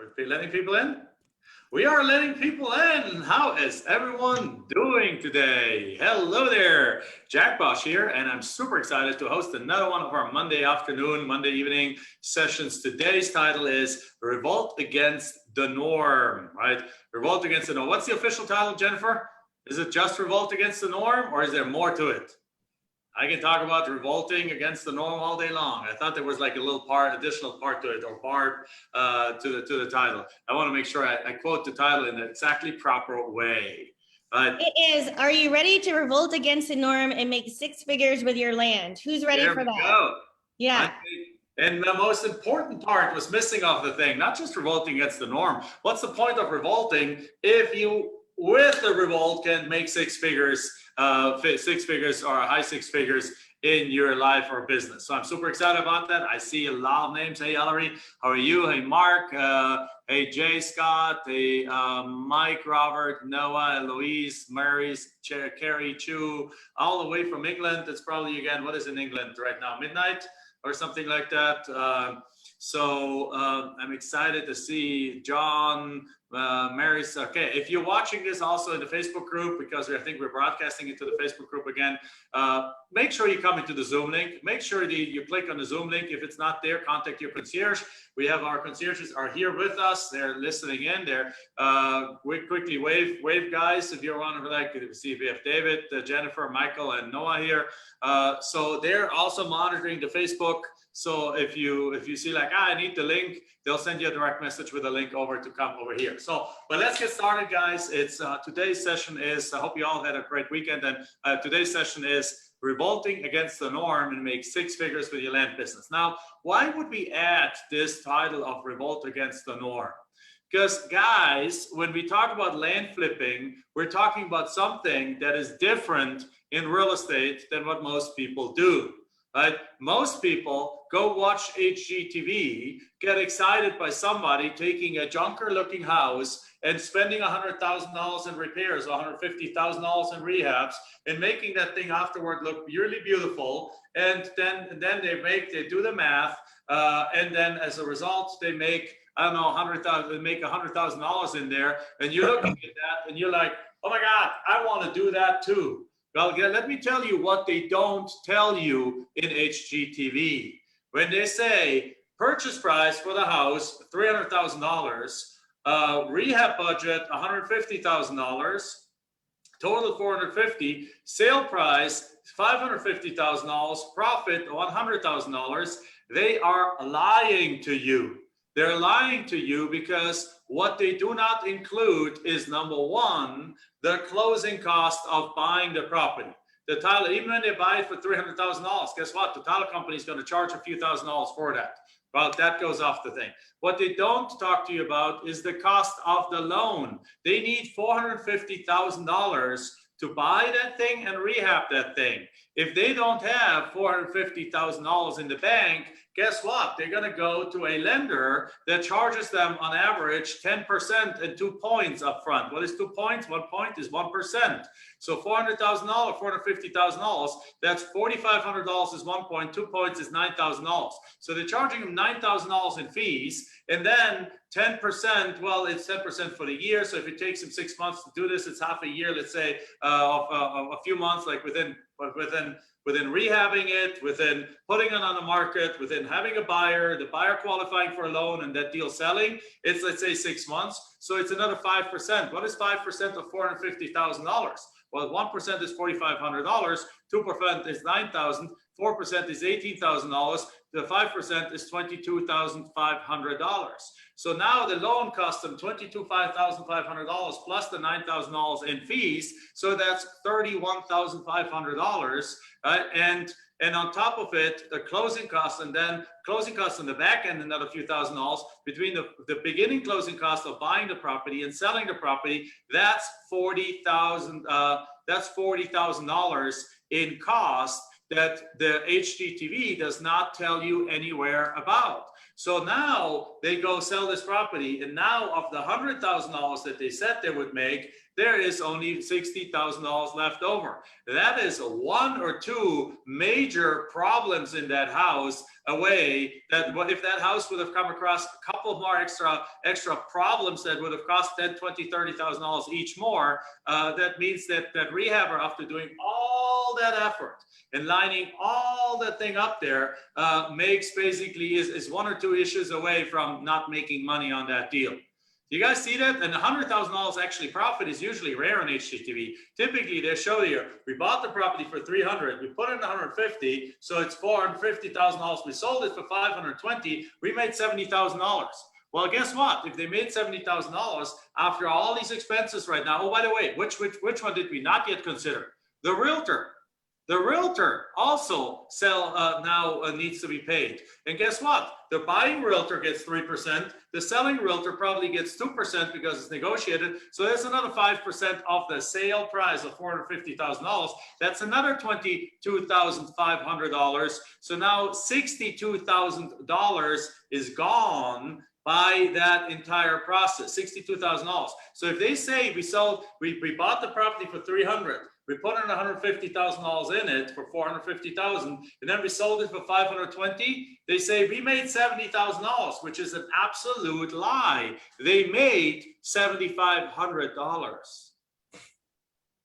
Are we letting people in? We are letting people in. How is everyone doing today? Hello there. Jack Bosch here, and I'm super excited to host another one of our Monday afternoon, Monday evening sessions. Today's title is Revolt Against the Norm, right? Revolt Against the Norm. What's the official title, Jennifer? Is it just Revolt Against the Norm, or is there more to it? I can talk about revolting against the norm all day long. I thought there was like a little additional part to it, or part to the title. I want to make sure I quote the title in the exactly proper way. It is, are you ready to revolt against the norm and make six figures with your land? Who's ready for that? Go. Yeah. And the most important part was missing off the thing, not just revolting against the norm. What's the point of revolting if you, with the revolt, can make six figures or high six figures in your life or business? So I'm super excited about that. I see a lot of names. Hey, Ellery, how are you? Hey, Mark. Hey, Jay Scott. Hey, Mike, Robert, Noah, Louise, Mary's, Carrie, Chu, all the way from England. It's probably, again, what is in England right now? Midnight or something like that. So I'm excited to see John, Mary's. Okay, if you're watching this also in the Facebook group, because I think we're broadcasting it to the Facebook group again, make sure you come into the Zoom link. Make sure that you click on the Zoom link. If it's not there, contact your concierge. We have our concierges are here with us. They're listening in. They're quickly wave guys. If you want to like see if we have David, Jennifer, Michael, and Noah here. So they're also monitoring the Facebook. So if you see like, I need the link, they'll send you a direct message with a link over to come over here. So, but let's get started, guys. It's today's session is, I hope you all had a great weekend. And today's session is revolting against the norm and make six figures with your land business. Now, why would we add this title of revolt against the norm? Because guys, when we talk about land flipping, we're talking about something that is different in real estate than what most people do. Right? Most people go watch HGTV, get excited by somebody taking a junker looking house and spending $100,000 in repairs, $150,000 in rehabs, and making that thing afterward look really beautiful. And then they do the math, and then as a result, they make, I don't know, $100,000 in there, and you're looking at that and you're like, oh my God, I want to do that too. Well, let me tell you what they don't tell you in HGTV. When they say purchase price for the house, $300,000, rehab budget, $150,000, total $450,000, sale price, $550,000, profit, $100,000, they are lying to you. They're lying to you because what they do not include is, number one, the closing cost of buying the property. The title, even when they buy it for $300,000, guess what? The title company is going to charge a few $1,000s for that. Well, that goes off the thing. What they don't talk to you about is the cost of the loan. They need $450,000 to buy that thing and rehab that thing. If they don't have $450,000 in the bank, guess what? They're going to go to a lender that charges them on average 10% and 2 points up front. What is 2 points? 1 point is 1%. So $400,000, $450,000, that's $4,500 is 1 point, 2 points is $9,000. So they're charging them $9,000 in fees, and then 10%, well, it's 10% for the year. So if it takes them 6 months to do this, it's half a year, let's say, of a few months, like within rehabbing it, within putting it on the market, within having a buyer, the buyer qualifying for a loan, and that deal selling, it's, let's say, 6 months. So it's another 5%. What is 5% of $450,000? Well, 1% is $4,500, 2% is $9,000, 4% is $18,000, the 5% is $22,500. So now the loan costs them $22,500 plus the $9,000 in fees. So that's $31,500. And on top of it, the closing costs, and then closing costs on the back end, another few $1,000s between the beginning closing cost of buying the property and selling the property. That's $40,000. That's $40,000 in cost that the HGTV does not tell you anywhere about. So now they go sell this property, and now of the $100,000 that they said they would make, there is only $60,000 left over. That is one or two major problems in that house away, that what if that house would have come across a couple of more extra problems that would have cost $10,000, $20,000, $30,000 each more. That means that rehabber, after doing all that effort and lining all that thing up there, makes basically is one or two issues away from not making money on that deal. You guys see that? And $100,000 actually profit is usually rare on HGTV. Typically, they show you, we bought the property for 300, we put in 150, so it's $450,000. We sold it for 520, we made $70,000. Well, guess what? If they made $70,000 after all these expenses right now, oh, by the way, which one did we not yet consider? The realtor. The realtor also now needs to be paid. And guess what? The buying realtor gets 3%. The selling realtor probably gets 2% because it's negotiated. So there's another 5% of the sale price of $450,000. That's another $22,500. So now $62,000 is gone by that entire process, $62,000. So if they say we bought the property for 300, we put in $150,000 in it for $450,000, and then we sold it for 520. They say we made $70,000, which is an absolute lie. They made $7,500.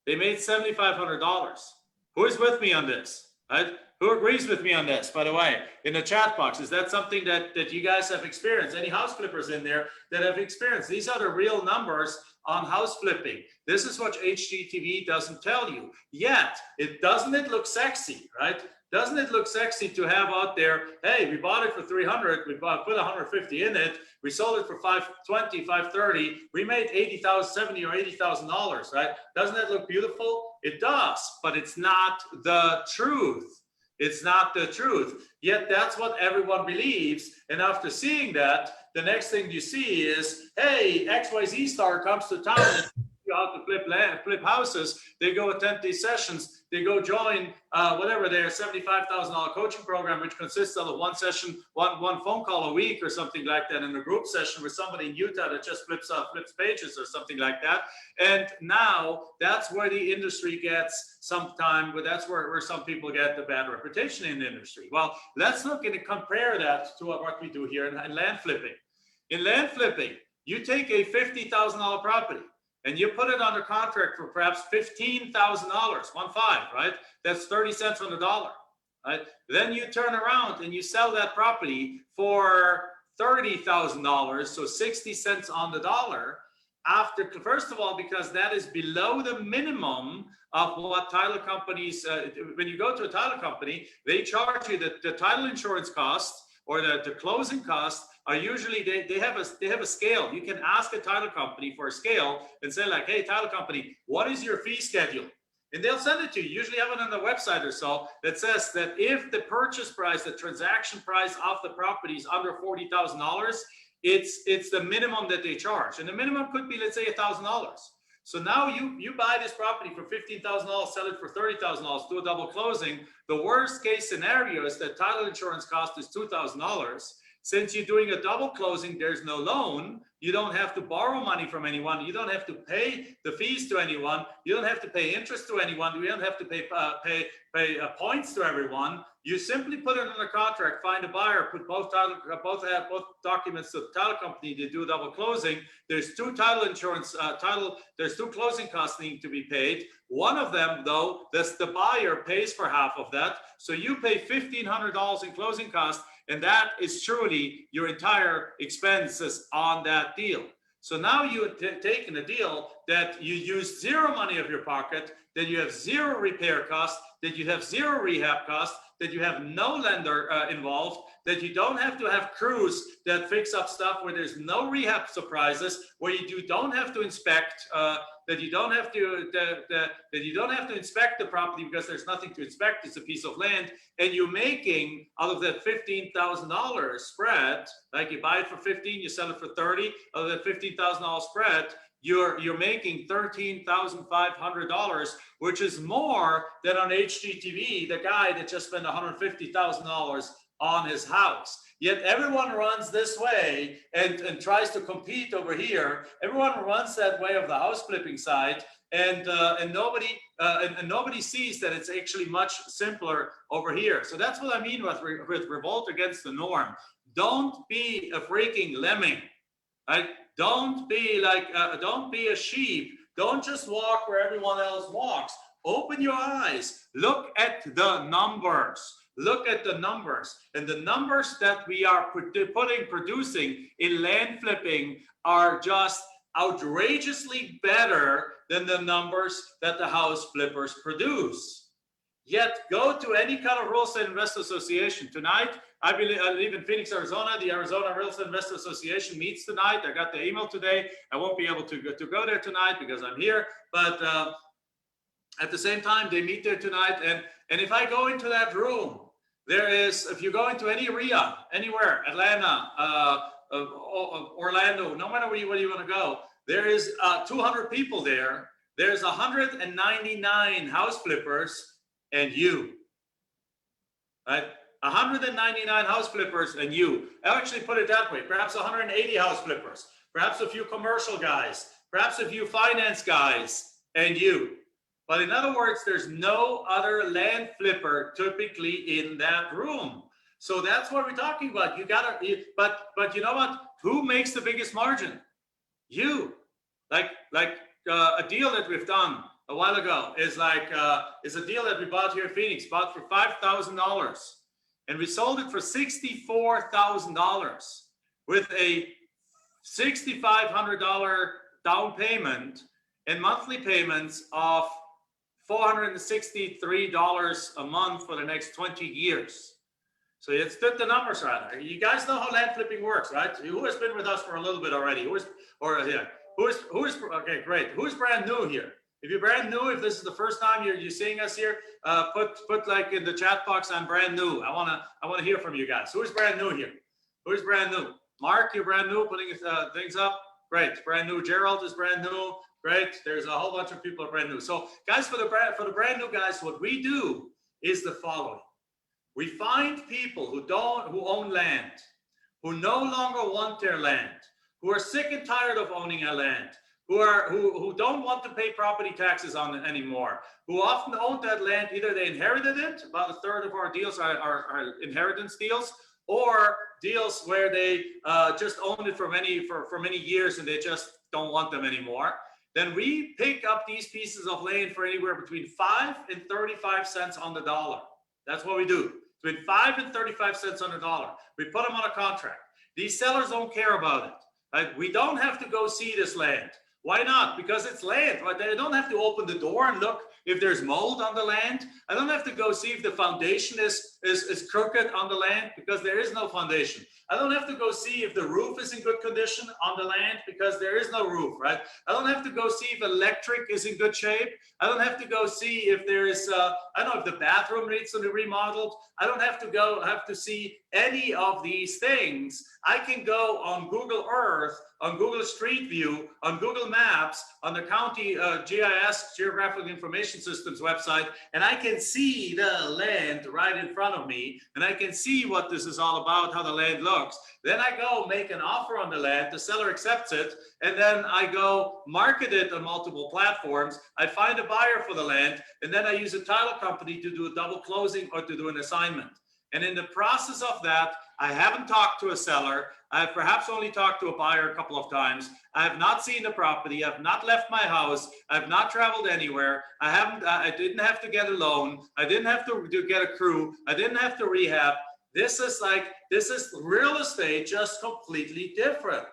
They made $7,500. Who is with me on this? Right? Who agrees with me on this, by the way, in the chat box? Is that something that you guys have experienced? Any house flippers in there that have experienced? These are the real numbers on house flipping. This is what HGTV doesn't tell you. Yet, doesn't it look sexy, right? Doesn't it look sexy to have out there, hey, we bought it for 300, we put 150 in it, we sold it for 520, 530, we made $70,000 or $80,000, right? Doesn't that look beautiful? It does, but it's not the truth. It's not the truth. Yet that's what everyone believes. And after seeing that, the next thing you see is, hey, XYZ star comes to town and how to flip houses. They go attend these sessions. They go join whatever their $75,000 coaching program, which consists of one session, one phone call a week or something like that, in a group session with somebody in Utah that just flips pages or something like that. And now that's where the industry gets sometime, but that's where some people get the bad reputation in the industry. Well, let's look and compare that to what we do here in land flipping. In land flipping, you take a $50,000 property and you put it under contract for perhaps $15,000, 1.5, right? That's 30 cents on the dollar, right? Then you turn around and you sell that property for $30,000, so 60 cents on the dollar. After, first of all, because that is below the minimum of what title companies, when you go to a title company, they charge you the title insurance cost or the closing cost are usually, they have a scale. You can ask a title company for a scale and say like, hey, title company, what is your fee schedule? And they'll send it to you. Usually have it on the website or so that says that if the purchase price, the transaction price of the property is under $40,000, it's the minimum that they charge. And the minimum could be, let's say, $1,000. So now you buy this property for $15,000, sell it for $30,000, do a double closing. The worst case scenario is that title insurance cost is $2,000. Since you're doing a double closing, there's no loan. You don't have to borrow money from anyone. You don't have to pay the fees to anyone. You don't have to pay interest to anyone. You don't have to pay points to everyone. You simply put it on a contract, find a buyer, put both documents to the title company to do a double closing. There's two title insurance, there's two closing costs need to be paid. One of them, though, the buyer pays for half of that. So you pay $1,500 in closing costs, and that is truly your entire expenses on that deal. So now you've taken a deal that you use zero money of your pocket, that you have zero repair costs, that you have zero rehab costs, that you have no lender involved, that you don't have to have crews that fix up stuff, where there's no rehab surprises, where you don't have to inspect, that you don't have to inspect the property because there's nothing to inspect. It's a piece of land, and you're making out of that $15,000 spread, like you buy it for 15, you sell it for 30. Out of that $15,000 spread, you're making $13,500, which is more than on HGTV, the guy that just spent $150,000 on his house. Yet everyone runs this way and tries to compete over here. Everyone runs that way of the house flipping side, and nobody sees that it's actually much simpler over here. So that's what I mean with revolt against the norm. Don't be a freaking lemming, right? Don't be like, don't be a sheep. Don't just walk where everyone else walks. Open your eyes. Look at the numbers. Look at the numbers. And the numbers that we are producing in land flipping are just outrageously better than the numbers that the house flippers produce. Yet go to any kind of real estate investor association tonight. I live in Phoenix, Arizona. The Arizona Real Estate Investor Association meets tonight. I got the email today. I won't be able to go there tonight because I'm here. But at the same time, they meet there tonight. And if I go into that room, there is, if you go into any area, anywhere, Atlanta, Orlando, no matter where you want to go, there is 200 people there. There's 199 house flippers and you, right? 199 house flippers and you. I'll actually put it that way. Perhaps 180 house flippers, perhaps a few commercial guys, perhaps a few finance guys and you. But in other words, there's no other land flipper typically in that room. So that's what we're talking about. You gotta, but you know what? Who makes the biggest margin? You. Like a deal that we've done a while ago is is a deal that we bought here in Phoenix, bought for $5,000, and we sold it for $64,000 with a $6,500 down payment and monthly payments of $463 a month for the next 20 years. So let's put the numbers right. You guys know how land flipping works, right? Who has been with us for a little bit already? Okay, great. Who's brand new here? If you're brand new, if this is the first time you're seeing us here, put like in the chat box, I'm brand new. I wanna hear from you guys. Who's brand new here? Who's brand new? Mark, you're brand new, putting things up. Great, brand new. Gerald is brand new. Great. There's a whole bunch of people are brand new. So guys, for the brand new guys, what we do is the following. We find people who own land, who no longer want their land, who are sick and tired of owning a land, who don't want to pay property taxes on it anymore, who often own that land. Either they inherited it, about a third of our deals are inheritance deals, or deals where they just owned it for many years and they just don't want them anymore. Then we pick up these pieces of land for anywhere between 5 and 35 cents on the dollar. That's what we do. Between 5 and 35 cents on the dollar. We put them on a contract. These sellers don't care about it. Right? We don't have to go see this land. Why not? Because it's land. Right? They don't have to open the door and look if there's mold on the land. I don't have to go see if the foundation is crooked on the land, because there is no foundation. I don't have to go see if the roof is in good condition on the land, because there is no roof, right? I don't have to go see if electric is in good shape. I don't have to go see if there is, I don't know if the bathroom needs to be remodeled. I don't have to see any of these things. I can go on Google Earth, on Google Street View, on Google Maps, on the county GIS, Geographic Information Systems website, and I can see the land right in front of me, and I can see what this is all about, how the land looks. Then I go make an offer on the land, the seller accepts it, and then I go market it on multiple platforms. I find a buyer for the land, and then I use a title company to do a double closing or to do an assignment. And in the process of that, I haven't talked to a seller. I've perhaps only talked to a buyer a couple of times. I have not seen the property. I've not left my house. I've not traveled anywhere. I didn't have to get a loan. I didn't have to get a crew. I didn't have to rehab. This is real estate, just completely different.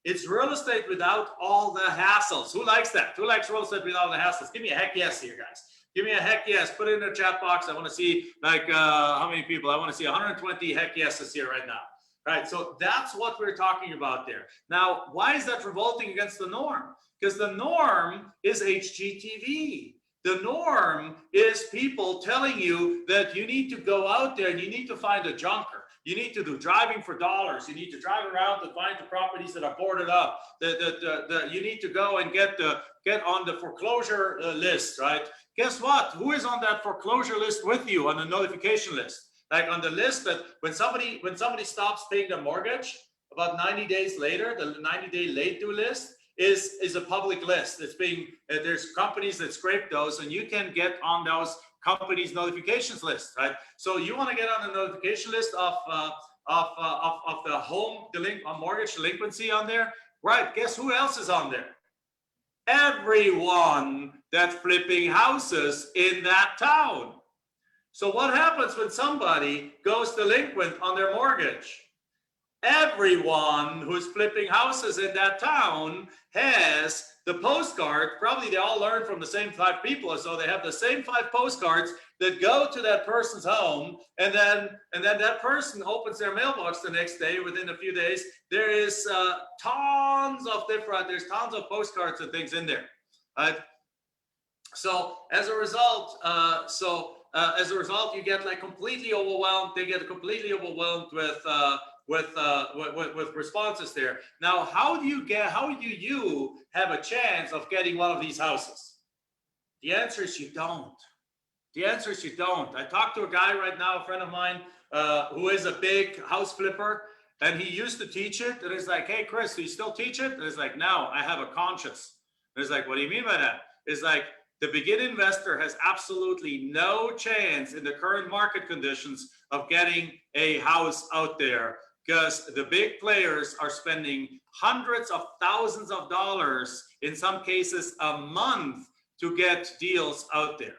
It's real estate without all the hassles. Who likes that? Who likes real estate without all the hassles? Give me a heck yes here, guys. Give me a heck yes. Put it in the chat box. I want to see how many people. I want to see 120 heck yeses here right now. Right. So that's what we're talking about there. Now, why is that revolting against the norm? Because the norm is HGTV. The norm is people telling you that you need to go out there and you need to find a junker. You need to do driving for dollars. You need to drive around to find the properties that are boarded up. You need to go and get on the foreclosure list, right? Guess what? Who is on that foreclosure list with you on the notification list? like on the list that when somebody stops paying their mortgage, about 90 days later, the 90-day late due list is a public list. It's being there's companies that scrape those, and you can get on those companies' notifications list, right? So you want to get on the notification list of the home mortgage delinquency on there, right? Guess who else is on there? Everyone that's flipping houses in that town. So what happens when somebody goes delinquent on their mortgage? Everyone who's flipping houses in that town has the postcard. Probably they all learned from the same 5 people, so they have the same 5 postcards that go to that person's home, and then that person opens their mailbox the next day. Within a few days, there is tons of postcards and things in there, right? So as a result, you get like completely overwhelmed. They get completely overwhelmed with responses there. Now, how do you have a chance of getting one of these houses? The answer is you don't. The answer is you don't. I talked to a guy right now, a friend of mine, who is a big house flipper, and he used to teach it. And it's like, hey, Chris, do you still teach it? And it's like, no, I have a conscience. And it's like, what do you mean by that? It's like, the beginning investor has absolutely no chance in the current market conditions of getting a house out there, because the big players are spending hundreds of thousands of dollars, in some cases a month, to get deals out there.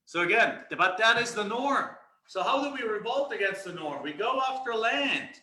So again, but that is the norm. So how do we revolt against the norm? We go after land,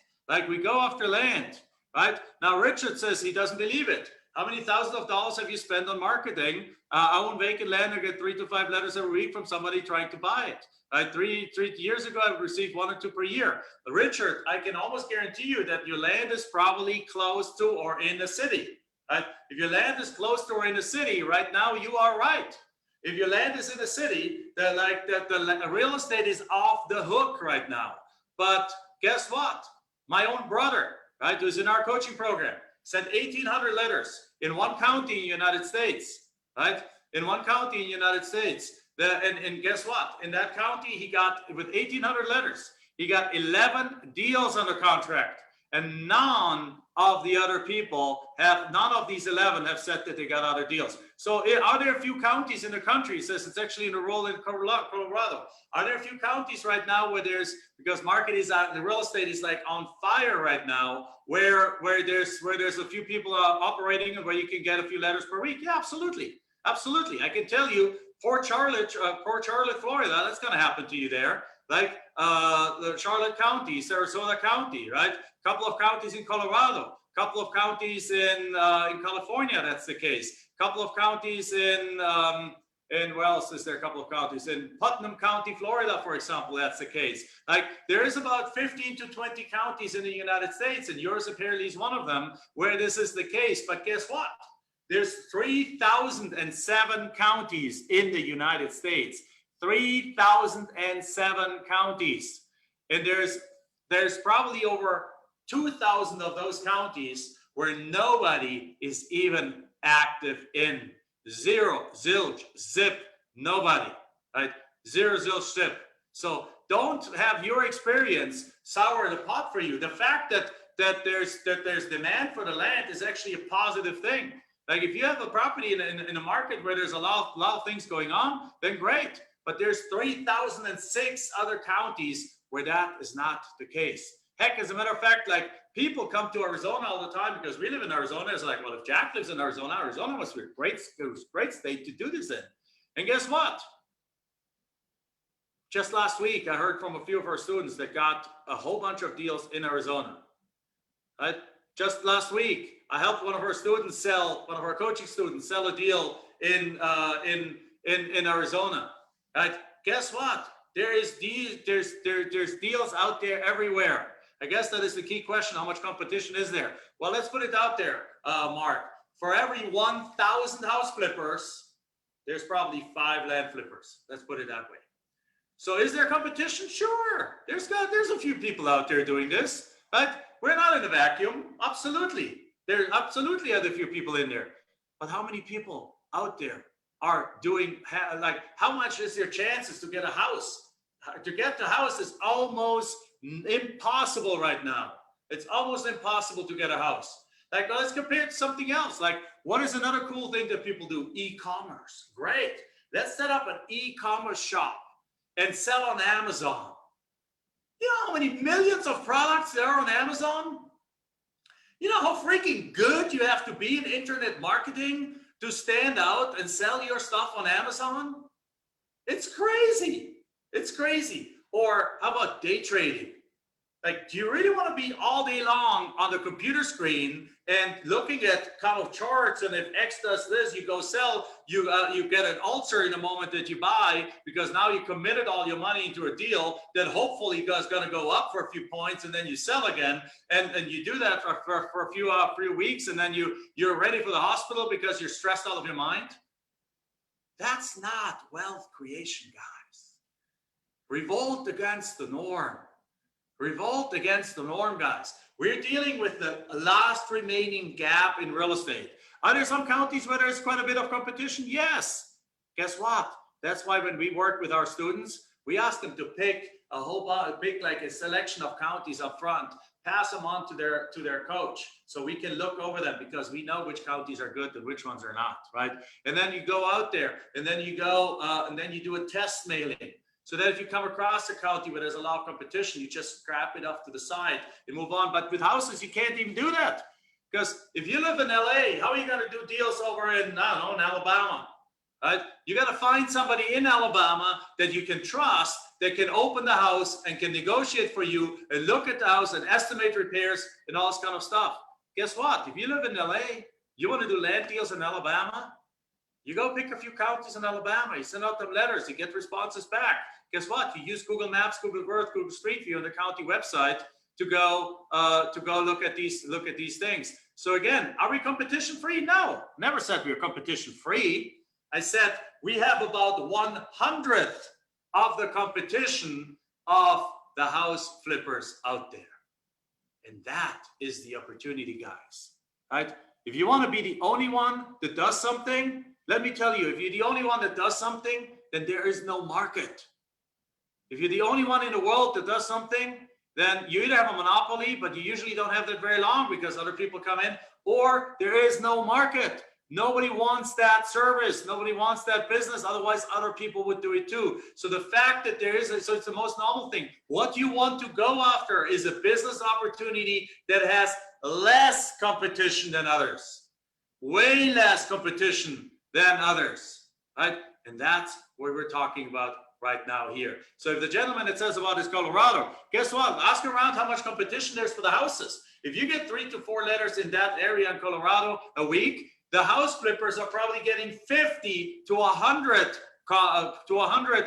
right? Now, Richard says he doesn't believe it. How many thousands of dollars have you spent on marketing? I own vacant land. I get 3 to 5 letters every week from somebody trying to buy it. 3 years ago, I received 1 or 2 per year. Richard, I can almost guarantee you that your land is probably close to or in a city. Right? If your land is close to or in a city, right now you are right. If your land is in a city, the real estate is off the hook right now. But guess what? My own brother, right, who's in our coaching program, sent 1,800 letters in one county in the United States, right? In one county in the United States. And guess what? In that county, he got, with 1,800 letters, he got 11 deals under contract. And none of the other people none of these 11 have said that they got other deals. So are there a few counties in the country? He says it's actually in a role in Colorado. Are there a few counties right now where because the real estate is like on fire right now, where there's a few people operating and where you can get a few letters per week? Yeah, absolutely. Absolutely. I can tell you, Port Charlotte, Florida, that's going to happen to you there. Like the Charlotte County, Sarasota County, right? A couple of counties in Colorado, a couple of counties in California, that's the case. A couple of counties in where else is there? A couple of counties in Putnam County, Florida, for example, that's the case. Like there is about 15 to 20 counties in the United States, and yours apparently is one of them, where this is the case. But guess what? There's 3,007 counties in the United States. 3,007 counties. And there's probably over 2,000 of those counties where nobody is even active in. Zero, zilch, zip, nobody, right? Zero, zilch, zip. So don't have your experience sour the pot for you. The fact that there's demand for the land is actually a positive thing. Like if you have a property in a market where there's a lot of things going on, then great. But there's 3,006 other counties where that is not the case. Heck, as a matter of fact, like people come to Arizona all the time because we live in Arizona. It's like, well, if Jack lives in Arizona, Arizona must be a great state to do this in. And guess what? Just last week, I heard from a few of our students that got a whole bunch of deals in Arizona. Right? Just last week, I helped one of our coaching students sell a deal in Arizona. Right? Guess what? There's deals out there everywhere. I guess that is the key question. How much competition is there? Well, let's put it out there, Mark. For every 1,000 house flippers, there's probably 5 land flippers. Let's put it that way. So is there competition? Sure. There's a few people out there doing this. Right? We're not in a vacuum. Absolutely. There absolutely are a few people in there. But how many people out there are doing, like, how much is their chances to get a house? to get the house is almost impossible right now. It's almost impossible to get a house. Like, let's compare it to something else. Like, what is another cool thing that people do? E-commerce. Great. Let's set up an e-commerce shop and sell on Amazon. You know how many millions of products there are on Amazon? You know how freaking good you have to be in internet marketing to stand out and sell your stuff on Amazon? It's crazy. It's crazy. Or how about day trading? Like, do you really want to be all day long on the computer screen and looking at kind of charts, and if X does this, you go sell, you get an ulcer in the moment that you buy, because now you committed all your money into a deal that hopefully is going to go up for a few points, and then you sell again, and you do that for a few weeks, and then you're ready for the hospital because you're stressed out of your mind? That's not wealth creation, guys. Revolt against the norm. Revolt against the norm, guys. We're dealing with the last remaining gap in real estate. Are there some counties where there's quite a bit of competition? Yes. Guess what? That's why when we work with our students, we ask them to pick like a selection of counties up front, pass them on to their coach, so we can look over them, because we know which counties are good and which ones are not, right? And then you go out there, and then you go and then you do a test mailing. So that if you come across a county where there's a lot of competition, you just scrap it off to the side and move on. But with houses, you can't even do that. Because if you live in LA, how are you going to do deals over in, I don't know, in Alabama? Right? You got to find somebody in Alabama that you can trust, that can open the house and can negotiate for you and look at the house and estimate repairs and all this kind of stuff. Guess what? If you live in LA, you want to do land deals in Alabama, you go pick a few counties in Alabama, you send out them letters, you get responses back. Guess what? You use Google Maps, Google Earth, Google Street View on the county website to go look at these things. So again, are we competition free? No, never said we were competition free. I said we have about 1/100th of the competition of the house flippers out there. And that is the opportunity, guys, right? If you want to be the only one that does something, let me tell you, if you're the only one that does something, then there is no market. If you're the only one in the world that does something, then you either have a monopoly, but you usually don't have that very long because other people come in, or there is no market. Nobody wants that service. Nobody wants that business. Otherwise, other people would do it too. So the fact that there is, so it's the most normal thing. What you want to go after is a business opportunity that has less competition than others, way less competition than others, right? And that's what we're talking about right now here. So if the gentleman that says about his Colorado, guess what? Ask around how much competition there's for the houses. If you get 3 to 4 letters in that area in Colorado a week, the house flippers are probably getting 50 to 100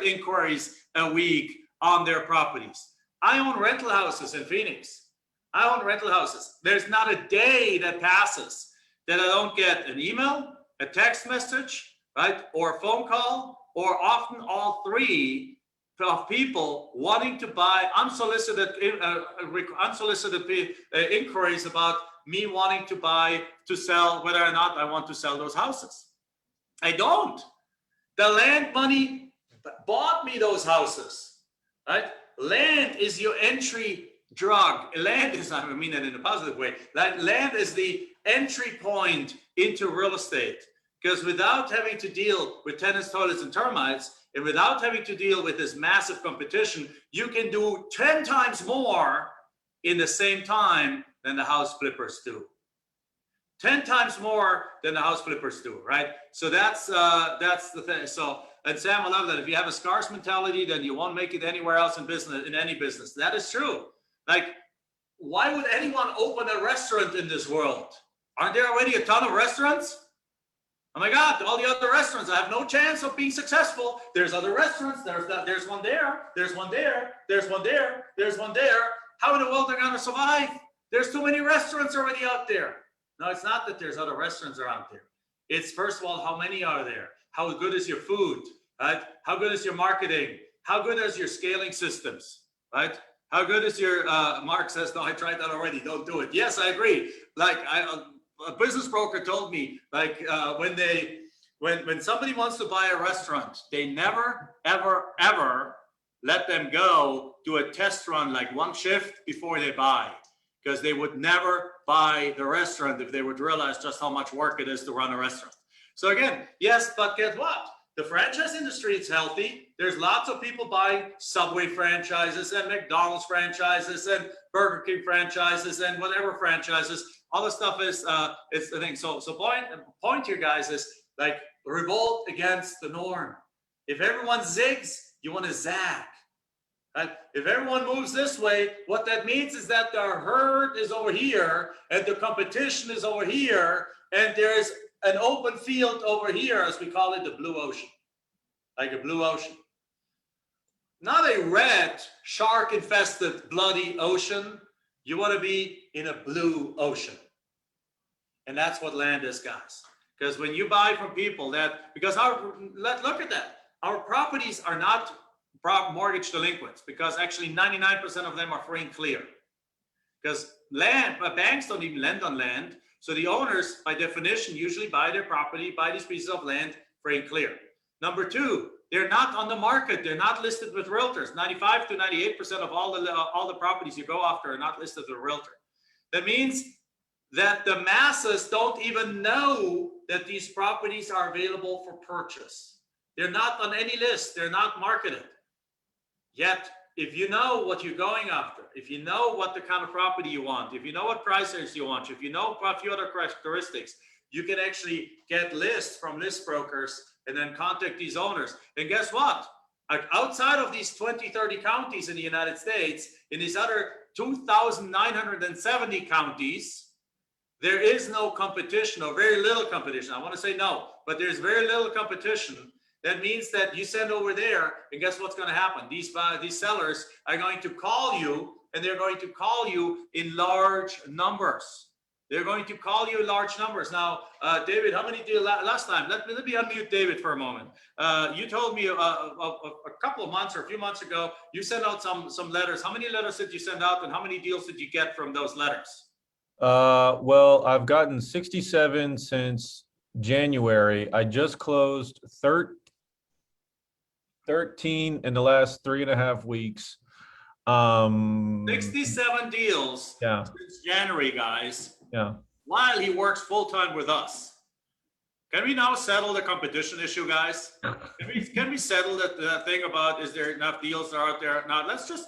inquiries a week on their properties. I own rental houses in Phoenix. I own rental houses. There's not a day that passes that I don't get an email, a text message, right, or a phone call, or often all three, of people wanting to buy unsolicited inquiries about me wanting to buy, to sell, whether or not I want to sell those houses. I don't. The land money bought me those houses, right? Land is your entry drug. Land is, I mean that in a positive way, land is the entry point into real estate. Because without having to deal with tenants, toilets, and termites, and without having to deal with this massive competition, you can do 10 times more in the same time than the house flippers do. 10 times more than the house flippers do, right? So that's the thing. So, and Sam, I love that. If you have a scarce mentality, then you won't make it anywhere else in business, in any business. That is true. Like, why would anyone open a restaurant in this world? Aren't there already a ton of restaurants? Oh my God, all the other restaurants, I have no chance of being successful. There's other restaurants, there's one there, there's one there, there's one there, there's one there. How in the world are they gonna survive? There's too many restaurants already out there. No, it's not that there's other restaurants around there. It's, first of all, how many are there? How good is your food, right? How good is your marketing? How good is your scaling systems, right? How good is your, Mark says, no, I tried that already, don't do it. Yes, I agree. Like, a business broker told me, like, when somebody wants to buy a restaurant, they never, ever, ever let them go do a test run, like one shift before they buy, because they would never buy the restaurant if they would realize just how much work it is to run a restaurant. So again, yes, but guess what? The franchise industry is healthy. There's lots of people buying Subway franchises and McDonald's franchises and Burger King franchises and whatever franchises. All this stuff is the thing. So point here, guys, is like revolt against the norm. If everyone zigs, you want to zag. Right? If everyone moves this way, what that means is that the herd is over here and the competition is over here, and there's an open field over here, as we call it, the blue ocean, like a blue ocean. Not a red, shark-infested, bloody ocean. You want to be in a blue ocean. And that's what land is, guys. Because when you buy from people because look at that. Our properties are not mortgage delinquents, because actually 99% of them are free and clear. Because banks don't even lend on land. So the owners, by definition, usually buy their property, buy these pieces of land free and clear. Number two, they're not on the market. They're not listed with realtors. 95 to 98% of all the properties you go after are not listed with a realtor. That means that the masses don't even know that these properties are available for purchase. They're not on any list. They're not marketed. Yet, if you know what you're going after, if you know what the kind of property you want, if you know what price range you want, if you know a few other characteristics, you can actually get lists from list brokers and then contact these owners. And guess what? Outside of these 20, 30 counties in the United States, in these other 2,970 counties, there is no competition, or very little competition. I want to say no, but there's very little competition. That means that you send over there, and guess what's going to happen? These sellers are going to call you, and they're going to call you in large numbers. They're going to call you in large numbers. Now, David, how many did last time? Let me unmute David for a moment. You told me a couple of months or a few months ago, you sent out some letters. How many letters did you send out, and how many deals did you get from those letters? Well, I've gotten 67 since January. I just closed 13 in the last 3.5 weeks. 67 deals yeah. since January, guys. Yeah. While he works full-time with us. Can we now settle the competition issue, guys? Can we settle that thing about, is there enough deals that are out there? Now let's just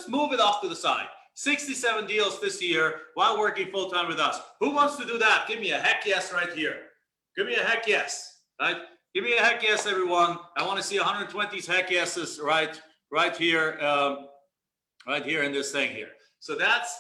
move it off to the side. 67 deals this year while working full-time with us. Who wants to do that? Give me a heck yes right here. Give me a heck yes, right? Give me a heck yes, everyone. I want to see 120 heck yeses right here, right here in this thing here. So that's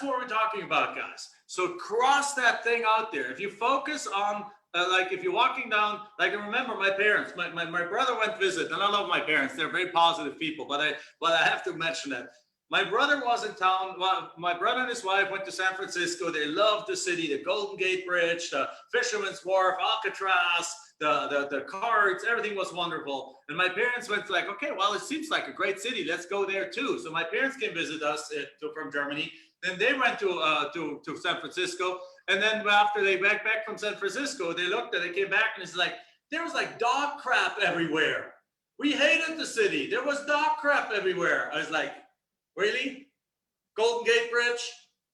what we're talking about, guys. So cross that thing out there. If you focus on, like if you're walking down, like I remember my parents, my brother went to visit, and I love my parents. They're very positive people, but I have to mention that. My brother was in town. Well, my brother and his wife went to San Francisco. They loved the city, the Golden Gate Bridge, the Fisherman's Wharf, Alcatraz, the cards, everything was wonderful. And my parents went like, okay, well, it seems like a great city. Let's go there too. So my parents came visit us from Germany. Then they went to San Francisco. And then after they back from San Francisco, they came back, and it's like, there was like dog crap everywhere. We hated the city. There was dog crap everywhere. I was like, really? Golden Gate Bridge,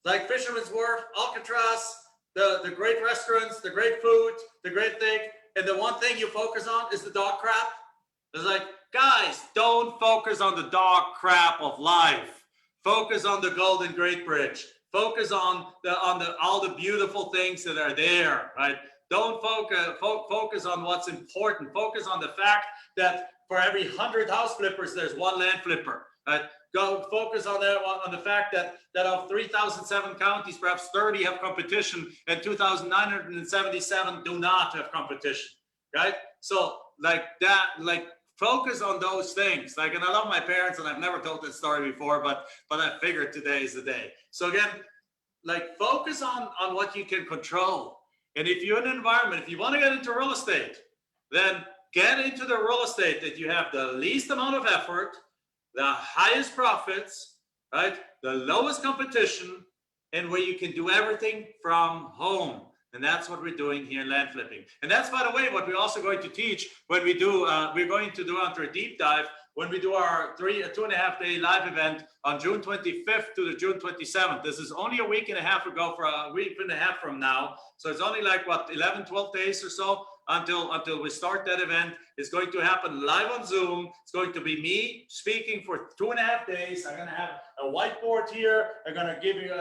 like Fisherman's Wharf, Alcatraz, the great restaurants, the great food, the great thing, and the one thing you focus on is the dog crap? It's like, guys, don't focus on the dog crap of life. Focus on the Golden Gate Bridge. Focus on all the beautiful things that are there, right? Don't focus on what's important. Focus on the fact that for every 100 house flippers, there's one land flipper, right? Go focus on the fact that of 3,007 counties, perhaps 30 have competition, and 2,977 do not have competition, right? So like that, like focus on those things. Like, and I love my parents, and I've never told this story before, but I figured today is the day. So again, like focus on what you can control. And if you're in an environment, if you want to get into real estate, then get into the real estate that you have the least amount of effort, the highest profits, right? The lowest competition, and where you can do everything from home. And that's what we're doing here in land flipping. And that's, by the way, what we're also going to teach when we do, we're going to do after a deep dive when we do our 2.5 day live event on June 25th to the June 27th. This is only a week and a half ago, for a week and a half from now. So it's only like what, 11, 12 days or so until we start that event. It's going to happen live on Zoom. It's going to be me speaking for 2.5 days. I'm going to have a whiteboard here. I'm going to give you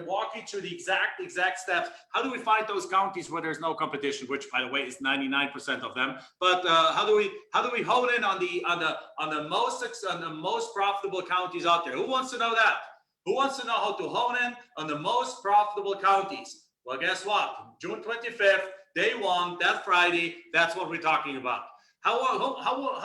walk you through the exact steps. How do we find those counties where there's no competition, which by the way is 99% of them? But how do we hone in on the most profitable counties out there? Who wants to know that? Who wants to know how to hone in on the most profitable counties? Well, guess what? June 25th, day one, that Friday, that's what we're talking about. How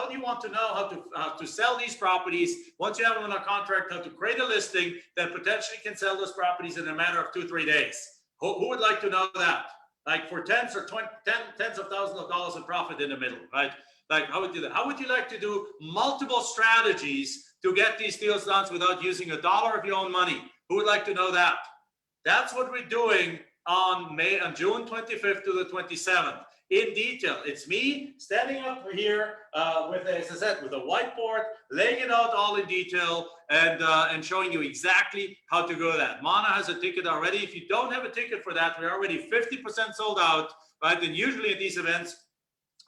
do you want to know how to sell these properties once you have them under contract, how to create a listing that potentially can sell those properties in a matter of 2-3 days? Who would like to know that? Like for tens of thousands of dollars in profit in the middle, right? Like how would you do that? How would you like to do multiple strategies to get these deals done without using $1 of your own money? Who would like to know that? That's what we're doing on June 25th to the 27th. In detail, it's me standing up here with, as I said, with a whiteboard, laying it out all in detail and showing you exactly how to go that. Mana has a ticket already. If you don't have a ticket for that, we're already 50% sold out, right? And usually at these events,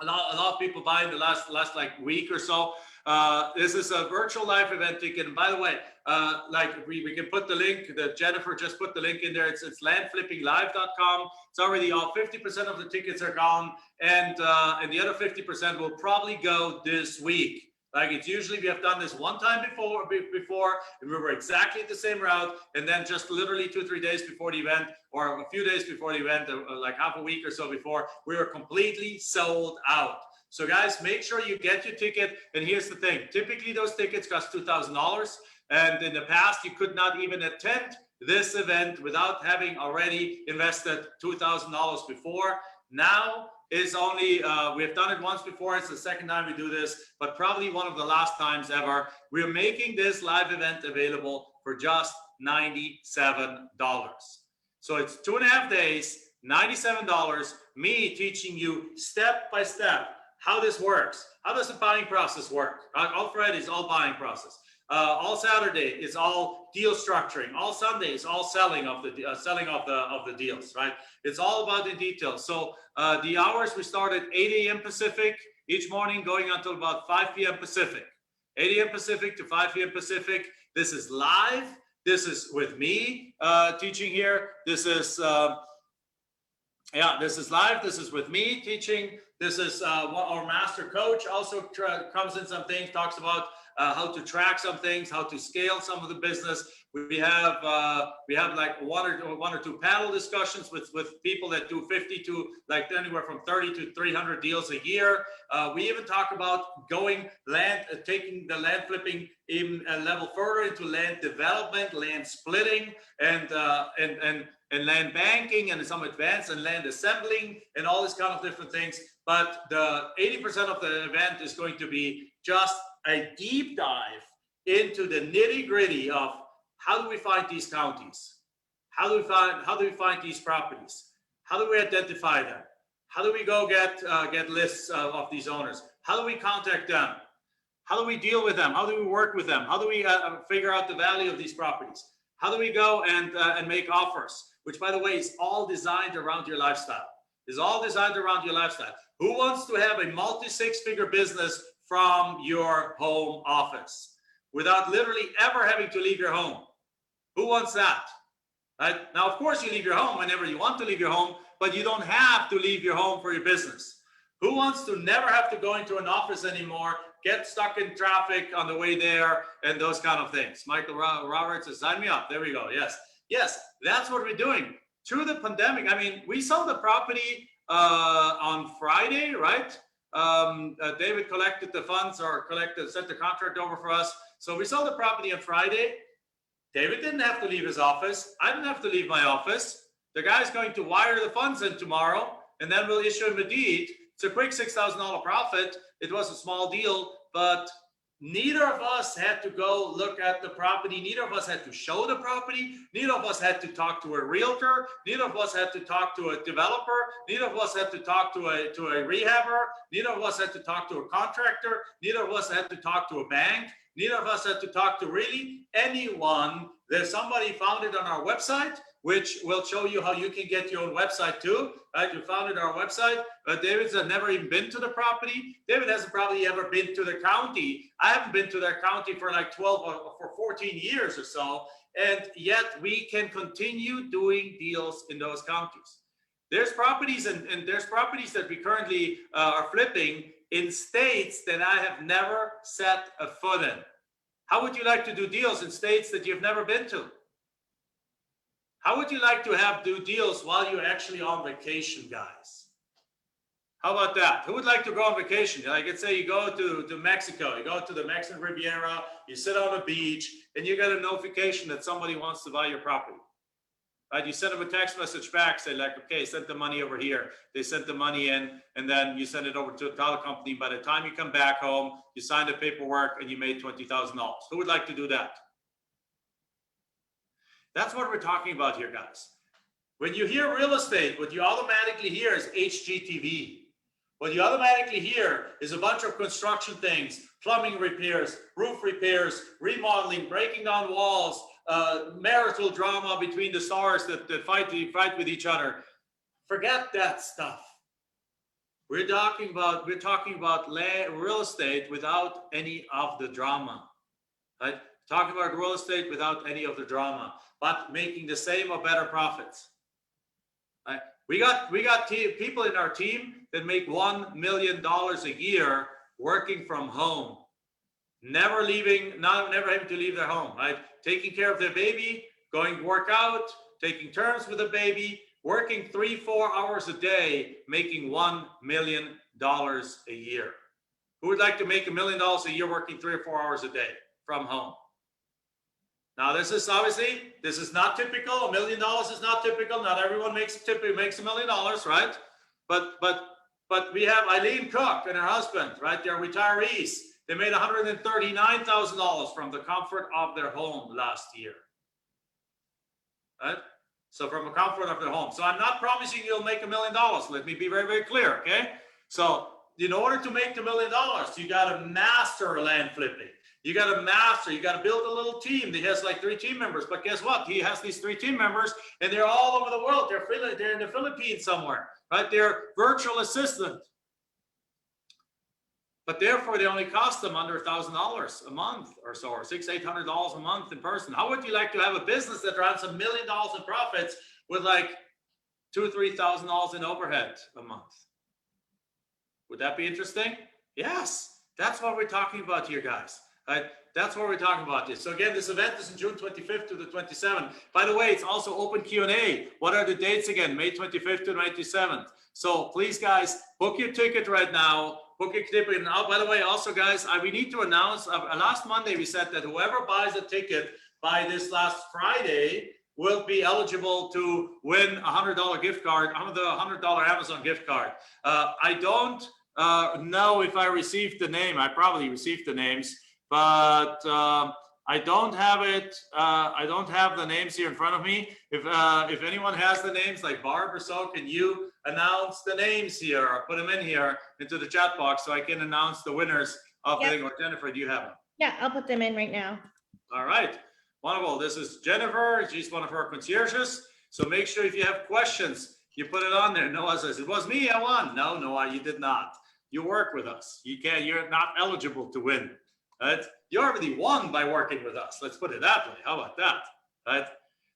a lot of people buy in the last like week or so. This is a virtual live event ticket. And by the way, like we can put the link that Jennifer just put the link in there. It's landflippinglive.com. It's already all 50% of the tickets are gone. And the other 50% will probably go this week. Like it's usually, we have done this one time before, and we were exactly the same route. And then just literally 2-3 days before the event, or a few days before the event, like half a week or so before, we were completely sold out. So guys, make sure you get your ticket. And here's the thing, typically those tickets cost $2,000. And in the past, you could not even attend this event without having already invested $2,000 before. Now is only, we have done it once before. It's the second time we do this, but probably one of the last times ever. We're making this live event available for just $97. So it's 2.5 days, $97, me teaching you step by step how this works. How does the buying process work? All Friday is all buying process. All Saturday is all deal structuring. All Sunday is all selling of the deals, right? It's all about the details. So the hours, we start at 8 a.m. Pacific each morning, going until about 5 p.m. Pacific. 8 a.m. Pacific to 5 p.m. Pacific. This is live. This is with me teaching here. This is this is live. This is with me teaching. This is our master coach also comes in some things, talks about how to track some things, how to scale some of the business. We have like one or two panel discussions with people that do 50 to like anywhere from 30 to 300 deals a year. We even talk about taking the land flipping even a level further into land development, land splitting, and land banking, and some advanced and land assembling, and all this kind of different things. But the 80% of the event is going to be just a deep dive into the nitty gritty of how do we find these counties? How do we find these properties? How do we identify them? How do we go get lists of these owners? How do we contact them? How do we deal with them? How do we work with them? How do we figure out the value of these properties? How do we go and make offers? Which, by the way, is all designed around your lifestyle. Is all designed around your lifestyle. Who wants to have a multi-six-figure business from your home office without literally ever having to leave your home? Who wants that? Right? Now, of course, you leave your home whenever you want to leave your home, but you don't have to leave your home for your business. Who wants to never have to go into an office anymore, get stuck in traffic on the way there, and those kind of things? Michael Roberts says, sign me up. There we go. Yes, that's what we're doing. Through the pandemic, I mean, we sold the property on Friday, right? David collected the funds sent the contract over for us. So we sold the property on Friday. David didn't have to leave his office. I didn't have to leave my office. The guy's going to wire the funds in tomorrow, and then we'll issue him a deed. It's a quick $6,000 profit. It was a small deal, but neither of us had to go look at the property. Neither of us had to show the property. Neither of us had to talk to a realtor. Neither of us had to talk to a developer. Neither of us had to talk to a rehabber. Neither of us had to talk to a contractor. Neither of us had to talk to a bank. Neither of us had to talk to really anyone. There's somebody found it on our website, which will show you how you can get your own website too. Right? You found it on our website. David's never even been to the property. David hasn't probably ever been to the county. I haven't been to their county for like 12 or for 14 years or so. And yet we can continue doing deals in those counties. There's properties and there's properties that we currently are flipping in states that I have never set a foot in. How would you like to do deals in states that you've never been to? How would you like to do deals while you're actually on vacation, guys? How about that? Who would like to go on vacation? Like, let's say you go to Mexico, you go to the Mexican Riviera, you sit on the beach, and you get a notification that somebody wants to buy your property. Right? You send them a text message back, say like, okay, send the money over here. They sent the money in, and then you send it over to a title company. By the time you come back home, you sign the paperwork, and you made $20,000. Who would like to do that? That's what we're talking about here, guys. When you hear real estate, what you automatically hear is HGTV. What you automatically hear is a bunch of construction things, plumbing repairs, roof repairs, remodeling, breaking down walls, marital drama between the stars that fight with each other. Forget that stuff. We're talking about real estate without any of the drama, right? Talking about real estate without any of the drama, but making the same or better profits. Right? We got people in our team that make $1 million a year working from home, never having to leave their home, right? Taking care of their baby, going to work out, taking turns with the baby, working 3-4 hours a day, making $1 million a year. Who would like to make $1 million a year working 3 or 4 hours a day from home? Now, this is not typical. $1 million is not typical. Not everyone makes $1 million, right? But we have Eileen Cook and her husband, right? They're retirees. They made $139,000 from the comfort of their home last year, right? So from the comfort of their home. So I'm not promising you'll make $1 million. Let me be very, very clear, okay? So in order to make $1 million, you got to master land flipping. You got to build a little team. He has like 3 team members, but guess what? He has these 3 team members and they're all over the world. They're in the Philippines somewhere, right? They're virtual assistant. But therefore they only cost them under $1,000 a month or so, or $600-800 a month in person. How would you like to have a business that runs $1 million in profits with like $2,000-3,000 in overhead a month? Would that be interesting? Yes, that's what we're talking about here, guys. Right? That's what we're talking about this. So again, this event is in June 25th to the 27th. By the way, it's also open Q&A. What are the dates again? May 25th to 27th. So please, guys, book your ticket right now. Book your ticket. Now, by the way, also, guys, we need to announce, last Monday, we said that whoever buys a ticket by this last Friday will be eligible to win a $100 gift card, $100 Amazon gift card. I don't know if I received the name. I probably received the names. But I don't have it. I don't have the names here in front of me. If anyone has the names, like Barb or so, can you announce the names here or put them in here into the chat box so I can announce the winners of the thing? Or Jennifer, do you have them? Yeah, I'll put them in right now. All right. Wonderful. This is Jennifer. She's one of our concierges. So make sure if you have questions, you put it on there. Noah says, it was me, I won. No, Noah, you did not. You work with us. You're not eligible to win. Right? You already won by working with us. Let's put it that way. How about that? Right?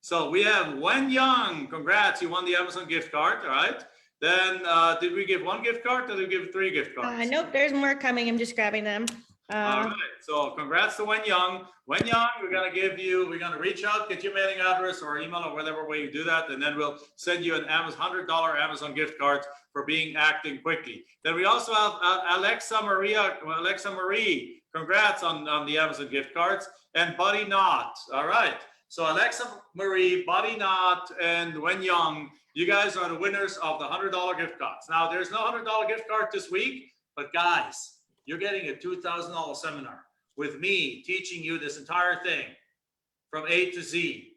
So we have Wen Young. Congrats, you won the Amazon gift card. All right. Then did we give 1 gift card or did we give 3 gift cards? Nope, there's more coming. I'm just grabbing them. All right. So congrats to Wen Young. Wen Young, we're gonna reach out, get your mailing address or email or whatever way you do that, and then we'll send you an $100 Amazon gift card for acting quickly. Then we also have Alexa Marie. Congrats on the Amazon gift cards. And Buddy Knott. All right. So Alexa Marie, Buddy Knott, and Wen Young, you guys are the winners of the $100 gift cards. Now, there's no $100 gift card this week, but guys, you're getting a $2,000 seminar. with me teaching you this entire thing from A to Z,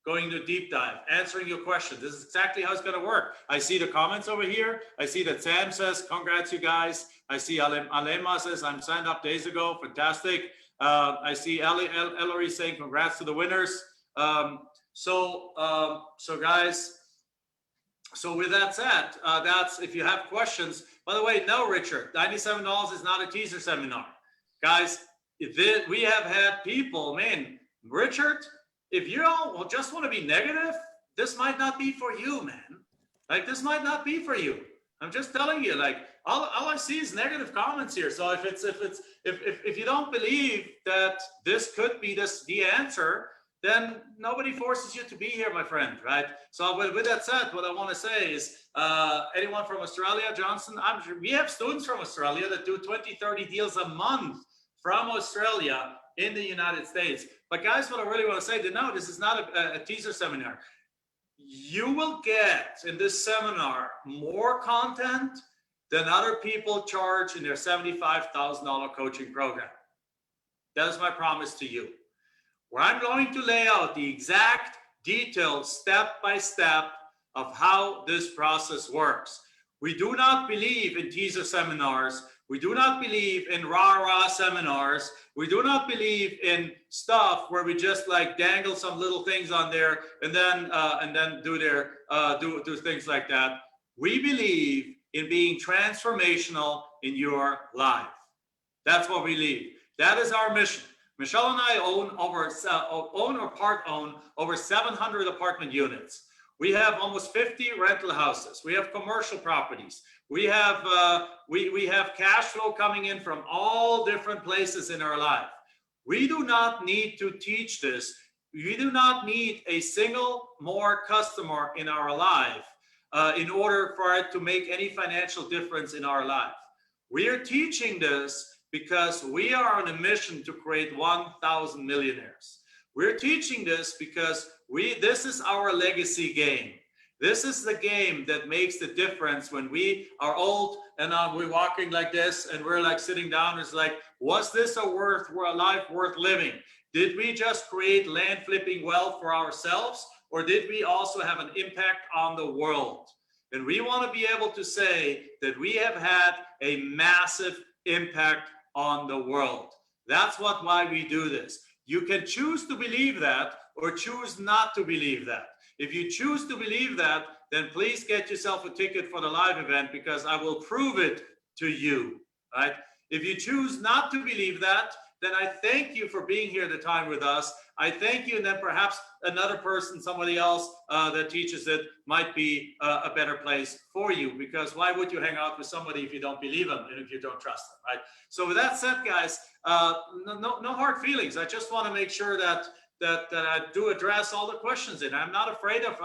going to deep dive, answering your questions. This is exactly how it's going to work. I see the comments over here. I see that Sam says, congrats, you guys. I see Alema says, I'm signed up days ago. Fantastic. I see Ellery saying, congrats to the winners. So guys, so with that said, that's, if you have questions, by the way, no, Richard, $97 is not a teaser seminar. Guys, we have had people, man, Richard, if you all just want to be negative, this might not be for you, man. Like, this might not be for you. I'm just telling you, like, all I see is negative comments here. So if you don't believe that this could be the answer, then nobody forces you to be here, my friend, right? So with that said, what I want to say is, anyone from Australia, Johnson, I'm sure we have students from Australia that do 20, 30 deals a month from Australia in the United States. But guys, what I really want to say, no, this is not a teaser seminar. You will get in this seminar more content than other people charge in their $75,000 coaching program. That is my promise to you, where I'm going to lay out the exact details step by step of how this process works. We do not believe in teaser seminars. We do not believe in rah-rah seminars. We do not believe in stuff where we just like dangle some little things on there and then do things like that. We believe in being transformational in your life. That's what we believe. That is our mission. Michelle and I own over 700 apartment units. We have almost 50 rental houses. We have commercial properties. We have we have cash flow coming in from all different places in our life. We do not need to teach this. We do not need a single more customer in our life in order for it to make any financial difference in our life. We are teaching this because we are on a mission to create 1,000 millionaires. We're teaching this because this is our legacy game. This is the game that makes the difference when we are old and we're walking like this and we're like sitting down. It's like, was this a life worth living? Did we just create land flipping wealth for ourselves, or did we also have an impact on the world? And we want to be able to say that we have had a massive impact on the world. That's why we do this. You can choose to believe that or choose not to believe that. If you choose to believe that, then please get yourself a ticket for the live event, because I will prove it to you, right? If you choose not to believe that, then I thank you for being here the time with us. I thank you, and then perhaps another person, somebody else that teaches it might be a better place for you, because why would you hang out with somebody if you don't believe them and if you don't trust them, right? So with that said, guys, no hard feelings. I just want to make sure that I do address all the questions, and I'm not afraid of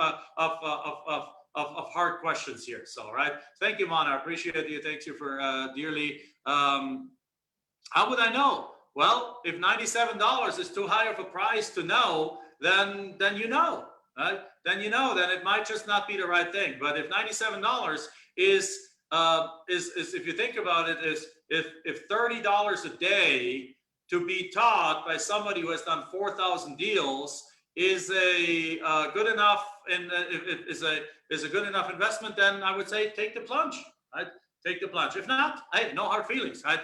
hard questions here. So, right. Thank you, Mona. I appreciate you. Thank you for dearly. How would I know? Well, if $97 is too high of a price to know, then you know, right? Then you know, then it might just not be the right thing. But if $97 is if you think about it, is if $30 a day to be taught by somebody who has done 4,000 deals is a good enough and is a good enough investment, then I would say take the plunge. Right? Take the plunge. If not, hey, no hard feelings. Right?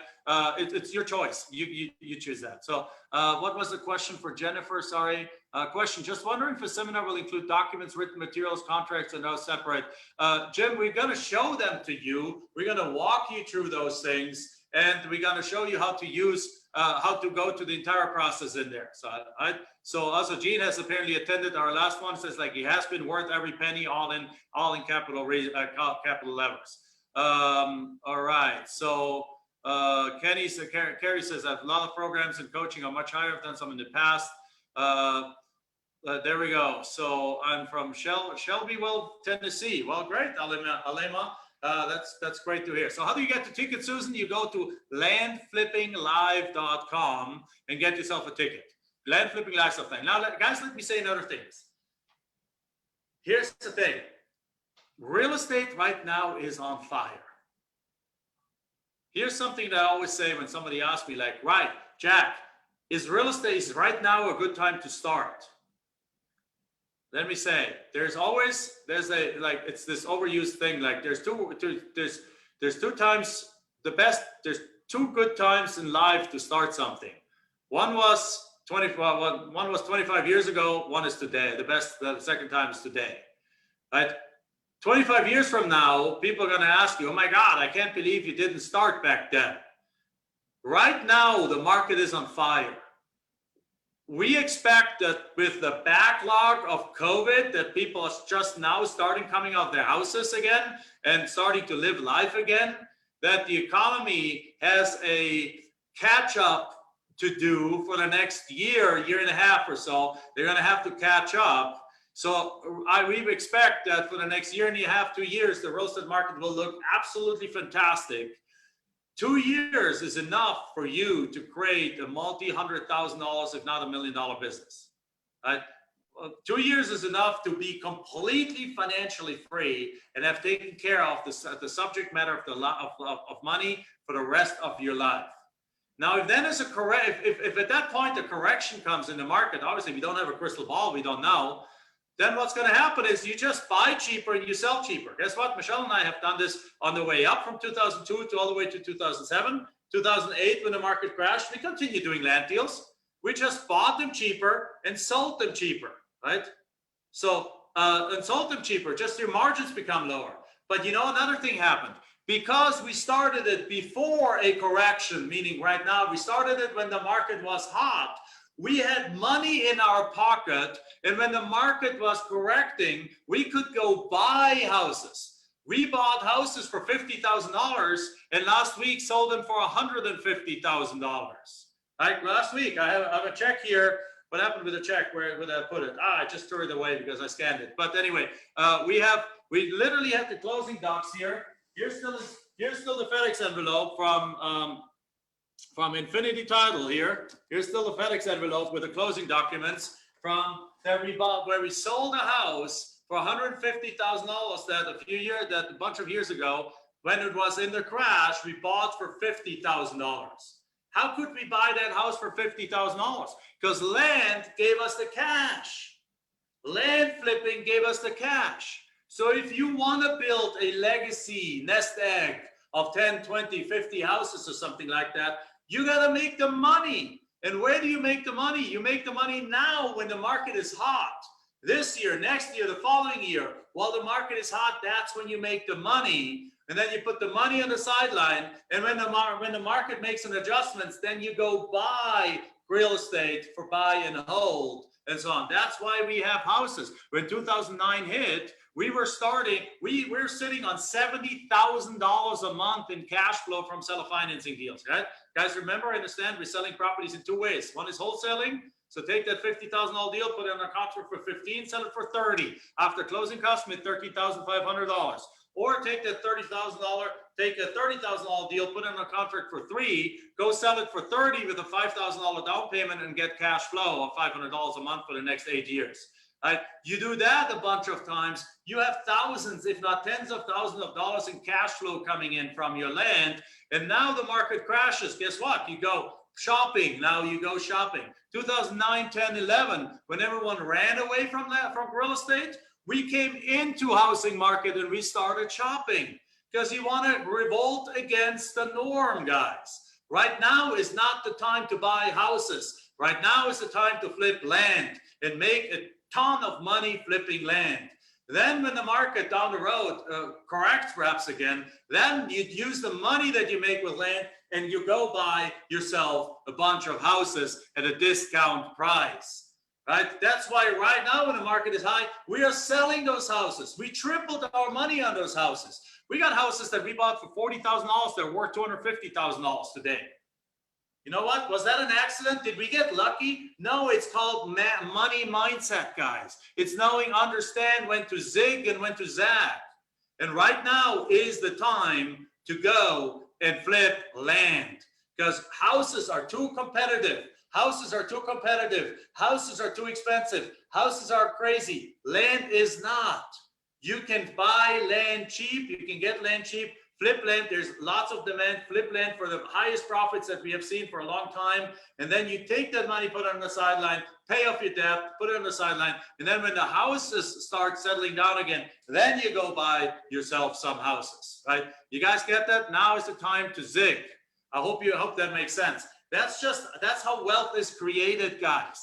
It's your choice. You choose that. So what was the question for Jennifer? Sorry. Question, just wondering if a seminar will include documents, written materials, contracts, and those separate. Jim, we're going to show them to you. We're going to walk you through those things, and we're going to show you how to use how to go to the entire process in there. So also Gene has apparently attended our last one. Says like he has been worth every penny, all in capital letters. All right. So Carrie says that a lot of programs and coaching are much higher. I've done some in the past. There we go. So I'm from Shelbyville, Tennessee. Well, great, Alema. That's great to hear. So how do you get the ticket, Susan? You go to landflippinglive.com and get yourself a ticket. Landflippinglive.com. Now, guys, let me say another thing. Here's the thing. Real estate right now is on fire. Here's something that I always say when somebody asks me, like, right, Jack, is real estate is right now a good time to start? Let me say, there's it's this overused thing. Like there's two times there's two good times in life to start something. One was 25 years ago. One is today. The second time is today, right? 25 years from now, people are going to ask you, oh my God, I can't believe you didn't start back then. Right now, the market is on fire. We expect that with the backlog of COVID, that people are just now starting coming out of their houses again and starting to live life again, that the economy has a catch up to do for the next year and a half or so. They're going to have to catch up. So we expect that for the next year and a half, 2 years, the real estate market will look absolutely fantastic. 2 years is enough for you to create a multi-$100,000, if not $1 million business, right? 2 years is enough to be completely financially free and have taken care of the subject matter of money for the rest of your life. Now, if then is if at that point a correction comes in the market, obviously we don't have a crystal ball, we don't know. Then what's going to happen is you just buy cheaper and you sell cheaper. Guess what? Michelle and I have done this on the way up from 2002 to all the way to 2007, 2008 when the market crashed. We continue doing land deals. We just bought them cheaper and sold them cheaper, right? So and sold them cheaper. Just your margins become lower. But you know, another thing happened. Because we started it before a correction, meaning right now, we started it when the market was hot. We had money in our pocket, and when the market was correcting, we could go buy houses. We bought houses for $50,000, and last week sold them for $150,000. Like last week, I have a check here. What happened with the check? Where did I put it? I just threw it away because I scanned it. But anyway, we literally have the closing docs here. Here's still the FedEx envelope from Infinity Title here. Here's still the FedEx envelope with the closing documents from that we bought, where we sold a house for $150,000 that a bunch of years ago, when it was in the crash, we bought for $50,000. How could we buy that house for $50,000? Because land gave us the cash. Land flipping gave us the cash. So if you want to build a legacy nest egg of 10, 20, 50 houses or something like that, you got to make the money. And where do you make the money? You make the money now when the market is hot. This year, next year, the following year, while the market is hot, that's when you make the money. And then you put the money on the sideline. And when the market makes an adjustment, then you go buy real estate for buy and hold and so on. That's why we have houses. When 2009 hit, we were sitting on $70,000 a month in cash flow from seller financing deals, right? Guys, remember, understand, we're selling properties in two ways. One is wholesaling. So take that $50,000 deal, put it on a contract for 15, sell it for 30. After closing costs, make $13,500. Or take that take a $30,000 deal, put it on a contract for 3, go sell it for 30 with a $5,000 down payment and get cash flow of $500 a month for the next 8 years. Right? You do that a bunch of times, you have thousands, if not tens of thousands of dollars in cash flow coming in from your land. And now the market crashes. Guess what? You go shopping. Now you go shopping. 2009, 10, 11, when everyone ran away from real estate, we came into housing market and we started shopping because you want to revolt against the norm, guys. Right now is not the time to buy houses. Right now is the time to flip land and make a ton of money flipping land. Then when the market down the road corrects perhaps again, then you use the money that you make with land and you go buy yourself a bunch of houses at a discount price, right? That's why right now when the market is high, we are selling those houses. We tripled our money on those houses. We got houses that we bought for $40,000 that are worth $250,000 today. You know what? Was that an accident? Did we get lucky? No, it's called money mindset, guys. It's knowing, understand when to zig and when to zag. And right now is the time to go and flip land because houses are too competitive. Houses are too competitive. Houses are too expensive. Houses are crazy. Land is not. You can buy land cheap. You can get land cheap. flip land. There's lots of demand. Flip land for the highest profits that we have seen for a long time. And then you take that money, put it on the sideline, pay off your debt, put it on the sideline. And then when the houses start settling down again, then you go buy yourself some houses, right? You guys get that? Now is the time to zig. I hope that makes sense. That's how wealth is created, guys.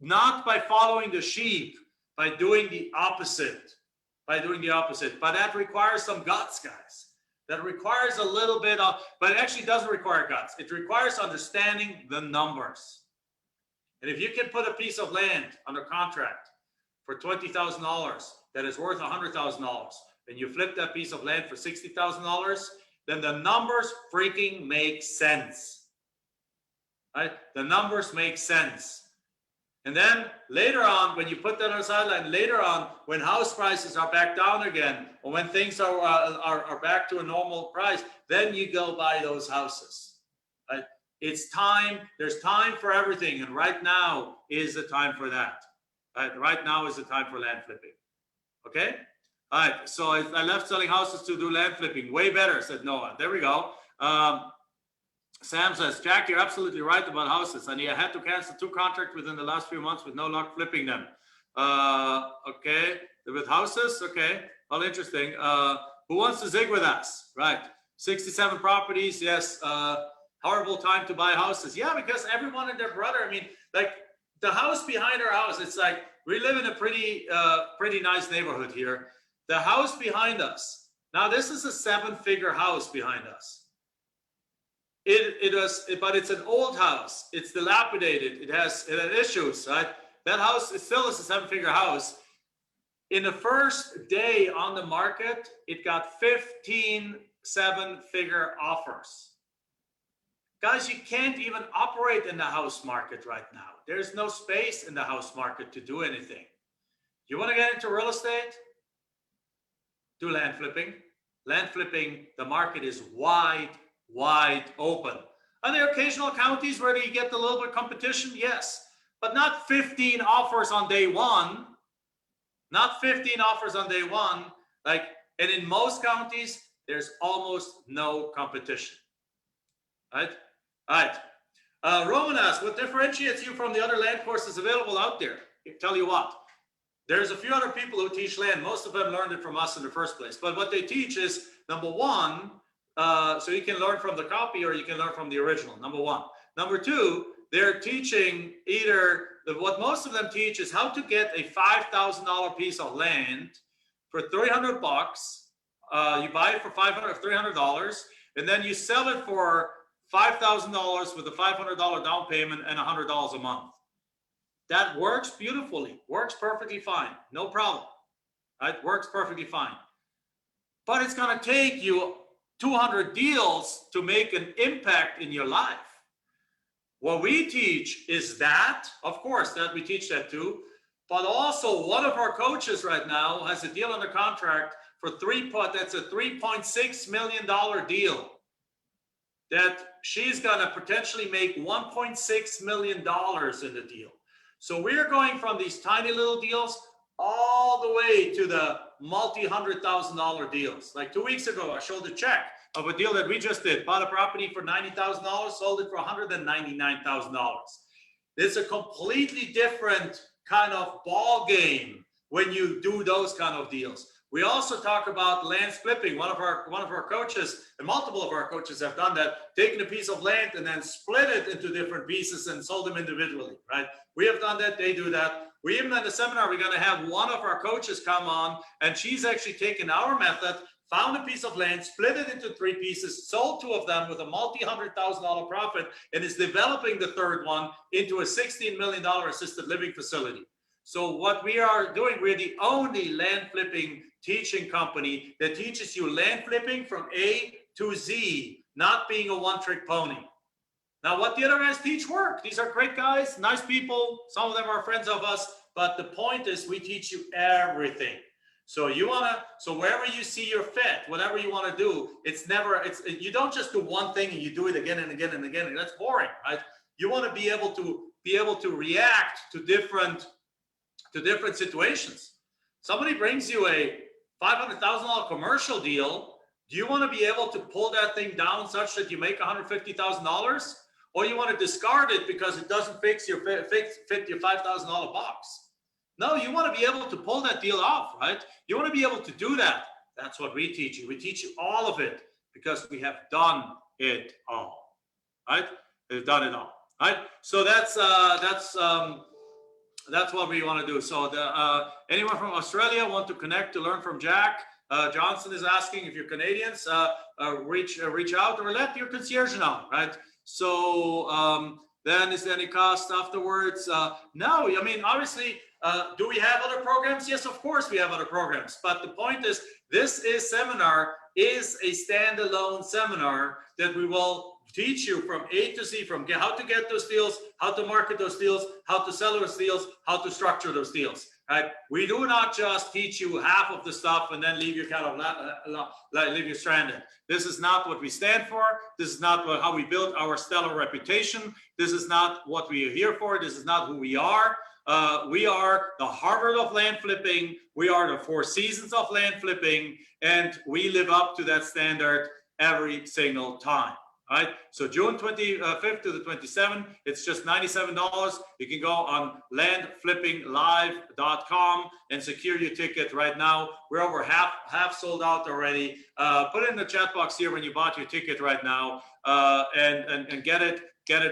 Not by following the sheep, by doing the opposite. But that requires some guts, guys. That requires a little bit of, but it actually doesn't require guts. It requires understanding the numbers. And if you can put a piece of land under contract for $20,000 that is worth $100,000, and you flip that piece of land for $60,000, then the numbers freaking make sense. Right? The numbers make sense. And then later on, when you put that on the sideline, later on, when house prices are back down again, or when things are back to a normal price, then you go buy those houses. Right? It's time. There's time for everything, and right now is the time for that. Right now is the time for land flipping. Okay. All right. So I left selling houses to do land flipping. Way better, said Noah. There we go. Sam says, Jack, you're absolutely right about houses. And he had to cancel 2 contracts within the last few months with no luck flipping them. Okay. With houses? Okay. Well, interesting. Who wants to zig with us? Right. 67 properties. Yes. Horrible time to buy houses. Yeah, because everyone and their brother. I mean, like the house behind our house, it's like we live in a pretty nice neighborhood here. The house behind us. Now, this is a 7-figure house behind us. But it's an old house. It's dilapidated. It had issues, right? That house still is a 7-figure house. In the first day on the market, it got 15 7-figure offers. Guys, you can't even operate in the house market right now. There's no space in the house market to do anything. You want to get into real estate? Do land flipping. Land flipping, the market is wide open. Are there occasional counties where you get a little bit of competition? Yes, but not 15 offers on day one. Not 15 offers on day one. And in most counties, there's almost no competition. Right? All right. Roman asks, what differentiates you from the other land courses available out there? I tell you what, there's a few other people who teach land. Most of them learned it from us in the first place. But what they teach is, number one, so you can learn from the copy or you can learn from the original, number one. Number two, they're teaching what most of them teach is how to get a $5,000 piece of land for $300. You buy it for $300, and then you sell it for $5,000 with a $500 down payment and $100 a month. That works beautifully, works perfectly fine, no problem. Right? Works perfectly fine. But it's going to take you 200 deals to make an impact in your life. What we teach is that, of course, that we teach that too, but also one of our coaches right now has a deal under contract for that's a $3.6 million deal that she's going to potentially make $1.6 million in the deal. So we're going from these tiny little deals all the way to the multi-$100,000 deals. Like 2 weeks ago, I showed a check of a deal that we just did. Bought a property for $90,000, sold it for $199,000. It's a completely different kind of ball game when you do those kind of deals. We also talk about land flipping. One of our coaches, and multiple of our coaches have done that, taken a piece of land and then split it into different pieces and sold them individually, right? We have done that, they do that. We even at the seminar, we're gonna have one of our coaches come on, and she's actually taken our method, found a piece of land, split it into 3 pieces, sold 2 of them with a multi-$100,000 profit, and is developing the third one into a $16 million assisted living facility. So what we are doing, we're the only land flipping teaching company that teaches you land flipping from A to Z, not being a one-trick pony. Now, what the other guys teach work. These are great guys, nice people. Some of them are friends of us, but the point is we teach you everything. So wherever you see your fit, whatever you want to do, you don't just do one thing and you do it again and again and again. That's boring, right? You want to be able to react to different situations. Somebody brings you a $500,000 commercial deal, Do you want to be able to pull that thing down such that you make $150,000? Or you want to discard it because it doesn't fit your $5,000 box? No, you want to be able to pull that deal off, right? You want to be able to do that. That's what we teach you. We teach you all of it because we have done it all, right? We've done it all, right? So that's what we want to do. So anyone from Australia want to connect to learn from Jack? Johnson is asking if you're Canadians, reach out or let your concierge know, right? So then is there any cost afterwards? No, I mean, obviously, do we have other programs? Yes, of course we have other programs. But the point is, this seminar is a standalone seminar that we will teach you from A to Z, from how to get those deals, how to market those deals, how to sell those deals, how to structure those deals. Right? We do not just teach you half of the stuff and then leave you kind of leave you stranded. This is not what we stand for. This is not how we built our stellar reputation. This is not what we are here for. This is not who we are. We are the Harvard of land flipping. We are the Four Seasons of land flipping, and we live up to that standard every single time. All right, so June 25th to the 27th, it's just $97. You can go on landflippinglive.com and secure your ticket right now. We're over half sold out already. Put it in the chat box here when you bought your ticket right now, and get it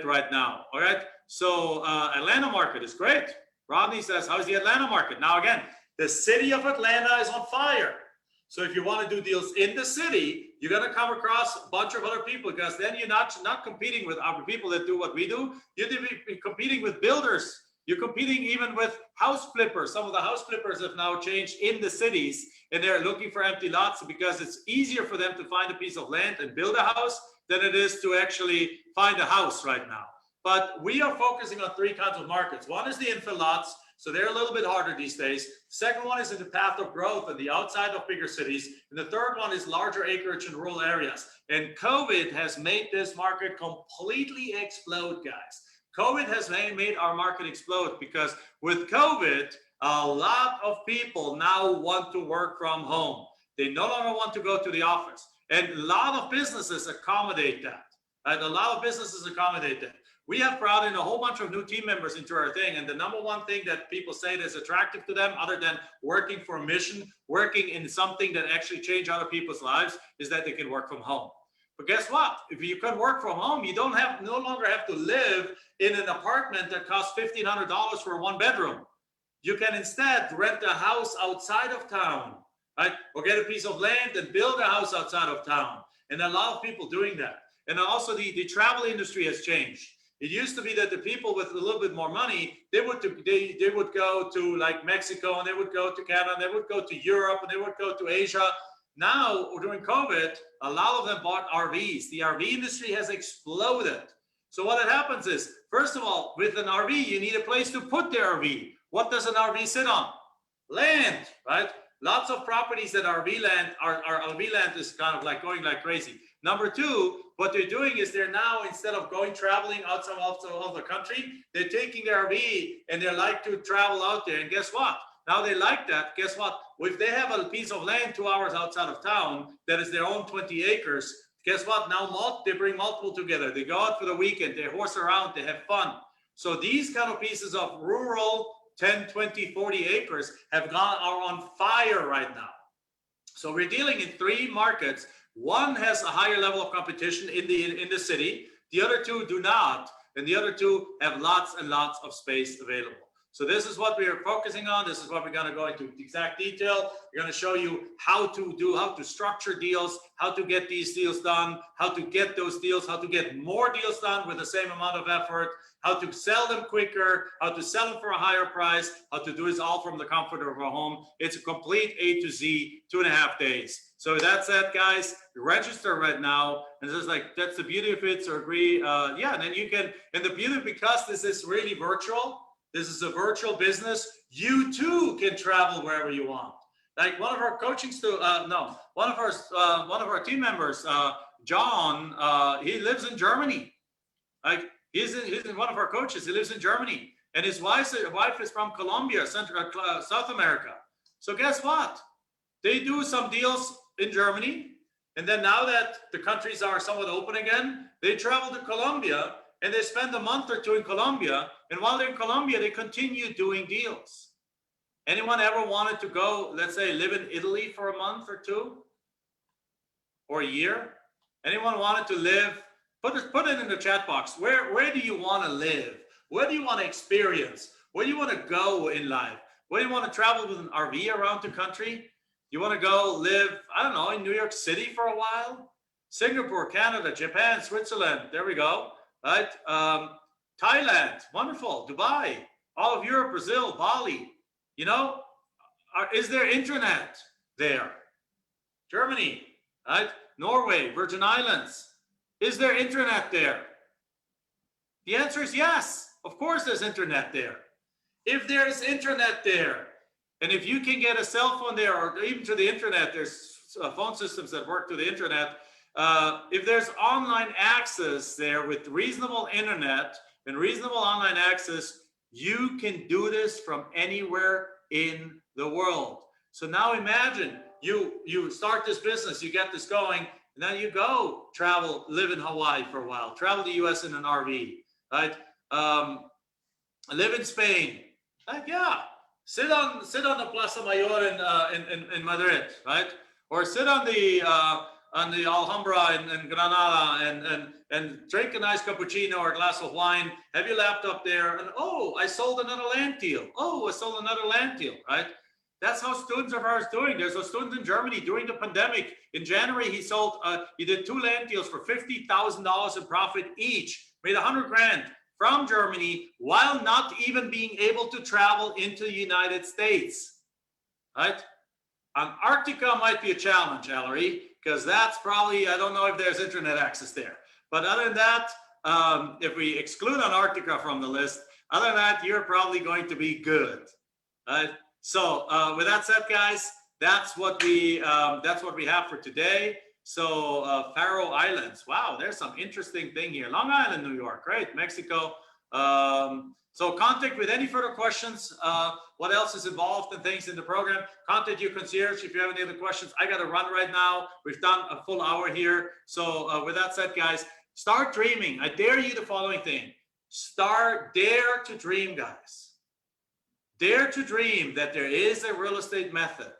right now. All right. So Atlanta market is great. Rodney says, how's the Atlanta market? Now again, the city of Atlanta is on fire. So if you want to do deals in the city, you're going to come across a bunch of other people, because then you're not competing with other people that do what we do. You're competing with builders. You're competing even with house flippers. Some of the house flippers have now changed in the cities, and they're looking for empty lots because it's easier for them to find a piece of land and build a house than it is to actually find a house right now. But we are focusing on three kinds of markets. One is the infill lots. So they're a little bit harder these days. Second one is in the path of growth and the outside of bigger cities. And the third one is larger acreage in rural areas. And COVID has made this market completely explode, guys. COVID has made our market explode because with COVID, a lot of people now want to work from home. They no longer want to go to the office. And a lot of businesses accommodate that. Right? A lot of businesses accommodate that. We have brought in a whole bunch of new team members into our thing. And the number one thing that people say that is attractive to them, other than working for a mission, working in something that actually change other people's lives, is that they can work from home. But guess what? If you can work from home, you no longer have to live in an apartment that costs $1,500 for a one bedroom. You can instead rent a house outside of town, right? Or get a piece of land and build a house outside of town. And a lot of people doing that. And also the travel industry has changed. It used to be that the people with a little bit more money, they would go to like Mexico, and they would go to Canada, and they would go to Europe, and they would go to Asia. Now, during COVID, a lot of them bought RVs. The RV industry has exploded. So what happens is, first of all, with an RV, you need a place to put the RV. What does an RV sit on? Land, right? Lots of properties that RV land, our RV land is kind of like going like crazy. Number two, what they're doing is they're now, instead of traveling outside of the country, they're taking their RV and they like to travel out there. And guess what? Now they like that. Guess what? If they have a piece of land 2 hours outside of town that is their own 20 acres, guess what? Now they bring multiple together. They go out for the weekend, they horse around, they have fun. So these kind of pieces of rural 10, 20, 40 acres are on fire right now. So we're dealing in three markets. One has a higher level of competition in the city. The other two do not. And the other two have lots and lots of space available. So this is what we are focusing on. This is what we're going to go into exact detail. We're going to show you how to structure deals, how to get these deals done, how to get those deals, how to get more deals done with the same amount of effort, how to sell them quicker, how to sell them for a higher price, how to do this all from the comfort of our home. It's a complete A to Z, 2.5 days. So that's it, guys. Register right now. And it's like, that's the beauty of it. So agree. Yeah, and then you can, and the beauty, because this is really virtual, this is a virtual business, you too can travel wherever you want. Like one of our one of our team members, John, he lives in Germany. Like he's one of our coaches. He lives in Germany, and his wife is from Colombia, South America. So guess what? They do some deals in Germany, And then now that the countries are somewhat open again, they travel to Colombia and they spend a month or two in Colombia. And while they're in Colombia, they continue doing deals. Anyone ever wanted to go, let's say, live in Italy for a month or two or a year? Anyone wanted to live? Put it in the chat box. Where do you want to live? Where do you want to experience? Where do you want to go in life? Where do you want to travel with an RV around the country? You want to go live, I don't know, in New York City for a while? Singapore, Canada, Japan, Switzerland. There we go. Right? Thailand, wonderful. Dubai, all of Europe, Brazil, Bali. You know, is there internet there? Germany, right? Norway, Virgin Islands. Is there internet there? The answer is yes. Of course there's internet there. If there's internet there, and if you can get a cell phone there, or even to the internet, there's phone systems that work to the internet. If there's online access there with reasonable internet and reasonable online access, you can do this from anywhere in the world. So now imagine you start this business, you get this going, and then you go travel, live in Hawaii for a while, travel to the US in an RV, right? Live in Spain, yeah. Sit on the Plaza Mayor in Madrid, right? Or sit on the Alhambra in Granada and drink a nice cappuccino or a glass of wine. Have your laptop there, and oh, I sold another land deal. Oh, I sold another land deal, right? That's how students of ours doing. There's a student in Germany during the pandemic. In January, he did 2 land deals for $50,000 in profit each, made 100 grand from Germany while not even being able to travel into the United States, right? Antarctica might be a challenge, Ellery, because that's probably, I don't know if there's internet access there. But other than that, if we exclude Antarctica from the list, other than that, you're probably going to be good, right? So with that said, guys, that's what we have for today. So Faroe Islands, wow, there's some interesting thing here. Long Island, New York, great, Mexico. So contact with any further questions. What else is involved and things in the program? Contact your concierge if you have any other questions. I got to run right now. We've done a full hour here. So with that said, guys, start dreaming. I dare you the following thing. Dare to dream, guys. Dare to dream that there is a real estate method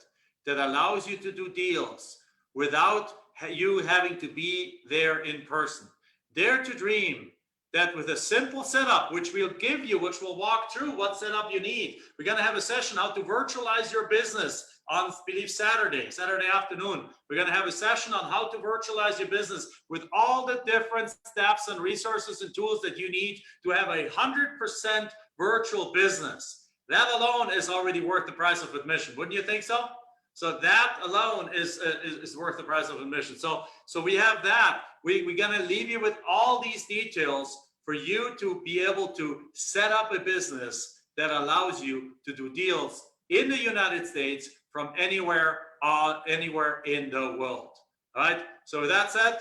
that allows you to do deals without you having to be there in person. Dare to dream that with a simple setup, which we'll give you, which we'll walk through what setup you need. We're going to have a session how to virtualize your business on, I believe, Saturday afternoon. We're going to have a session on how to virtualize your business with all the different steps and resources and tools that you need to have a 100% virtual business. That alone is already worth the price of admission. Wouldn't you think so? So that alone is worth the price of admission. So we have that. We're going to leave you with all these details for you to be able to set up a business that allows you to do deals in the United States from anywhere in the world. All right. So with that said,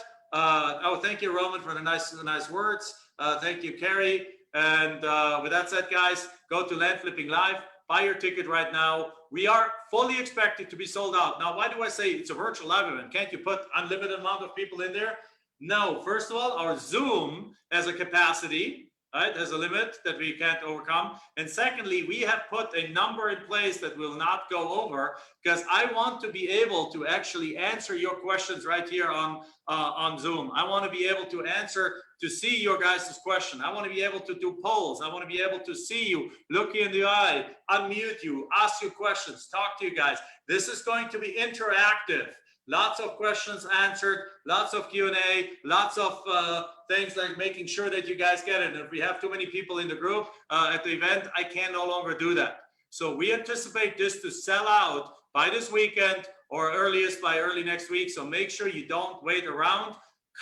thank you, Roman, for the nice words. Thank you, Carrie. And with that said, guys, go to Land Flipping Live. Buy your ticket right now. We are fully expected to be sold out. Now, why do I say it's a virtual live event? Can't you put unlimited amount of people in there? No. First of all, our Zoom has a capacity, right? Has a limit that we can't overcome. And secondly, we have put a number in place that will not go over because I want to be able to actually answer your questions right here on Zoom. I want to be able to see your guys' question. I want to be able to do polls. I want to be able to see you, look you in the eye, unmute you, ask you questions, talk to you guys. This is going to be interactive. Lots of questions answered, lots of Q&A, lots of things like making sure that you guys get it. And if we have too many people in the group at the event, I can no longer do that. So we anticipate this to sell out by this weekend or earliest by early next week. So make sure you don't wait around.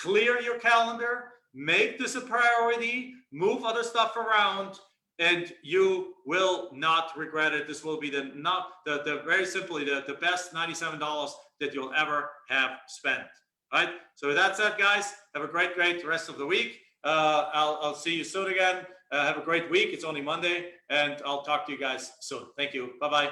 Clear your calendar. Make this a priority. Move other stuff around. And you will not regret it. This will be very simply the best $97 that you'll ever have spent. All right. So with that said, guys, have a great rest of the week. I'll see you soon again. Have a great week. It's only Monday, and I'll talk to you guys soon. Thank you. Bye-bye.